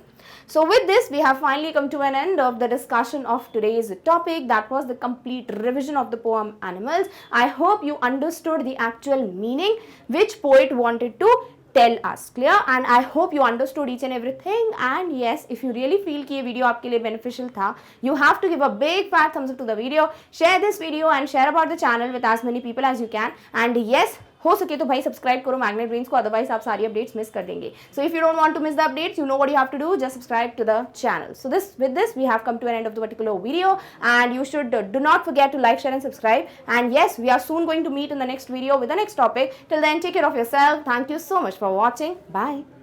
Speaker 1: so with this we have finally come to an end of the discussion of today's topic. That was the complete revision of the poem animals. I hope you understood the actual meaning which poet wanted to tell us. Clear? And I hope you understood each and everything. And yes, if you really feel कि ये video आपके लिए beneficial था, you have to give a big fat thumbs up to the video. Share this video and share about the channel with as many people as you can. And yes, हो सके तो भाई subscribe करो magnet brains को, otherwise आप सारी updates miss कर देंगे. So if you don't want to miss the updates, you know what you have to do, just subscribe to the channel. So this with this we have come to an end of the particular video, and you should do not forget to like, share and subscribe. And yes, we are soon going to meet in the next video with the next topic. Till then, take care of yourself. Thank you so much for watching. Bye.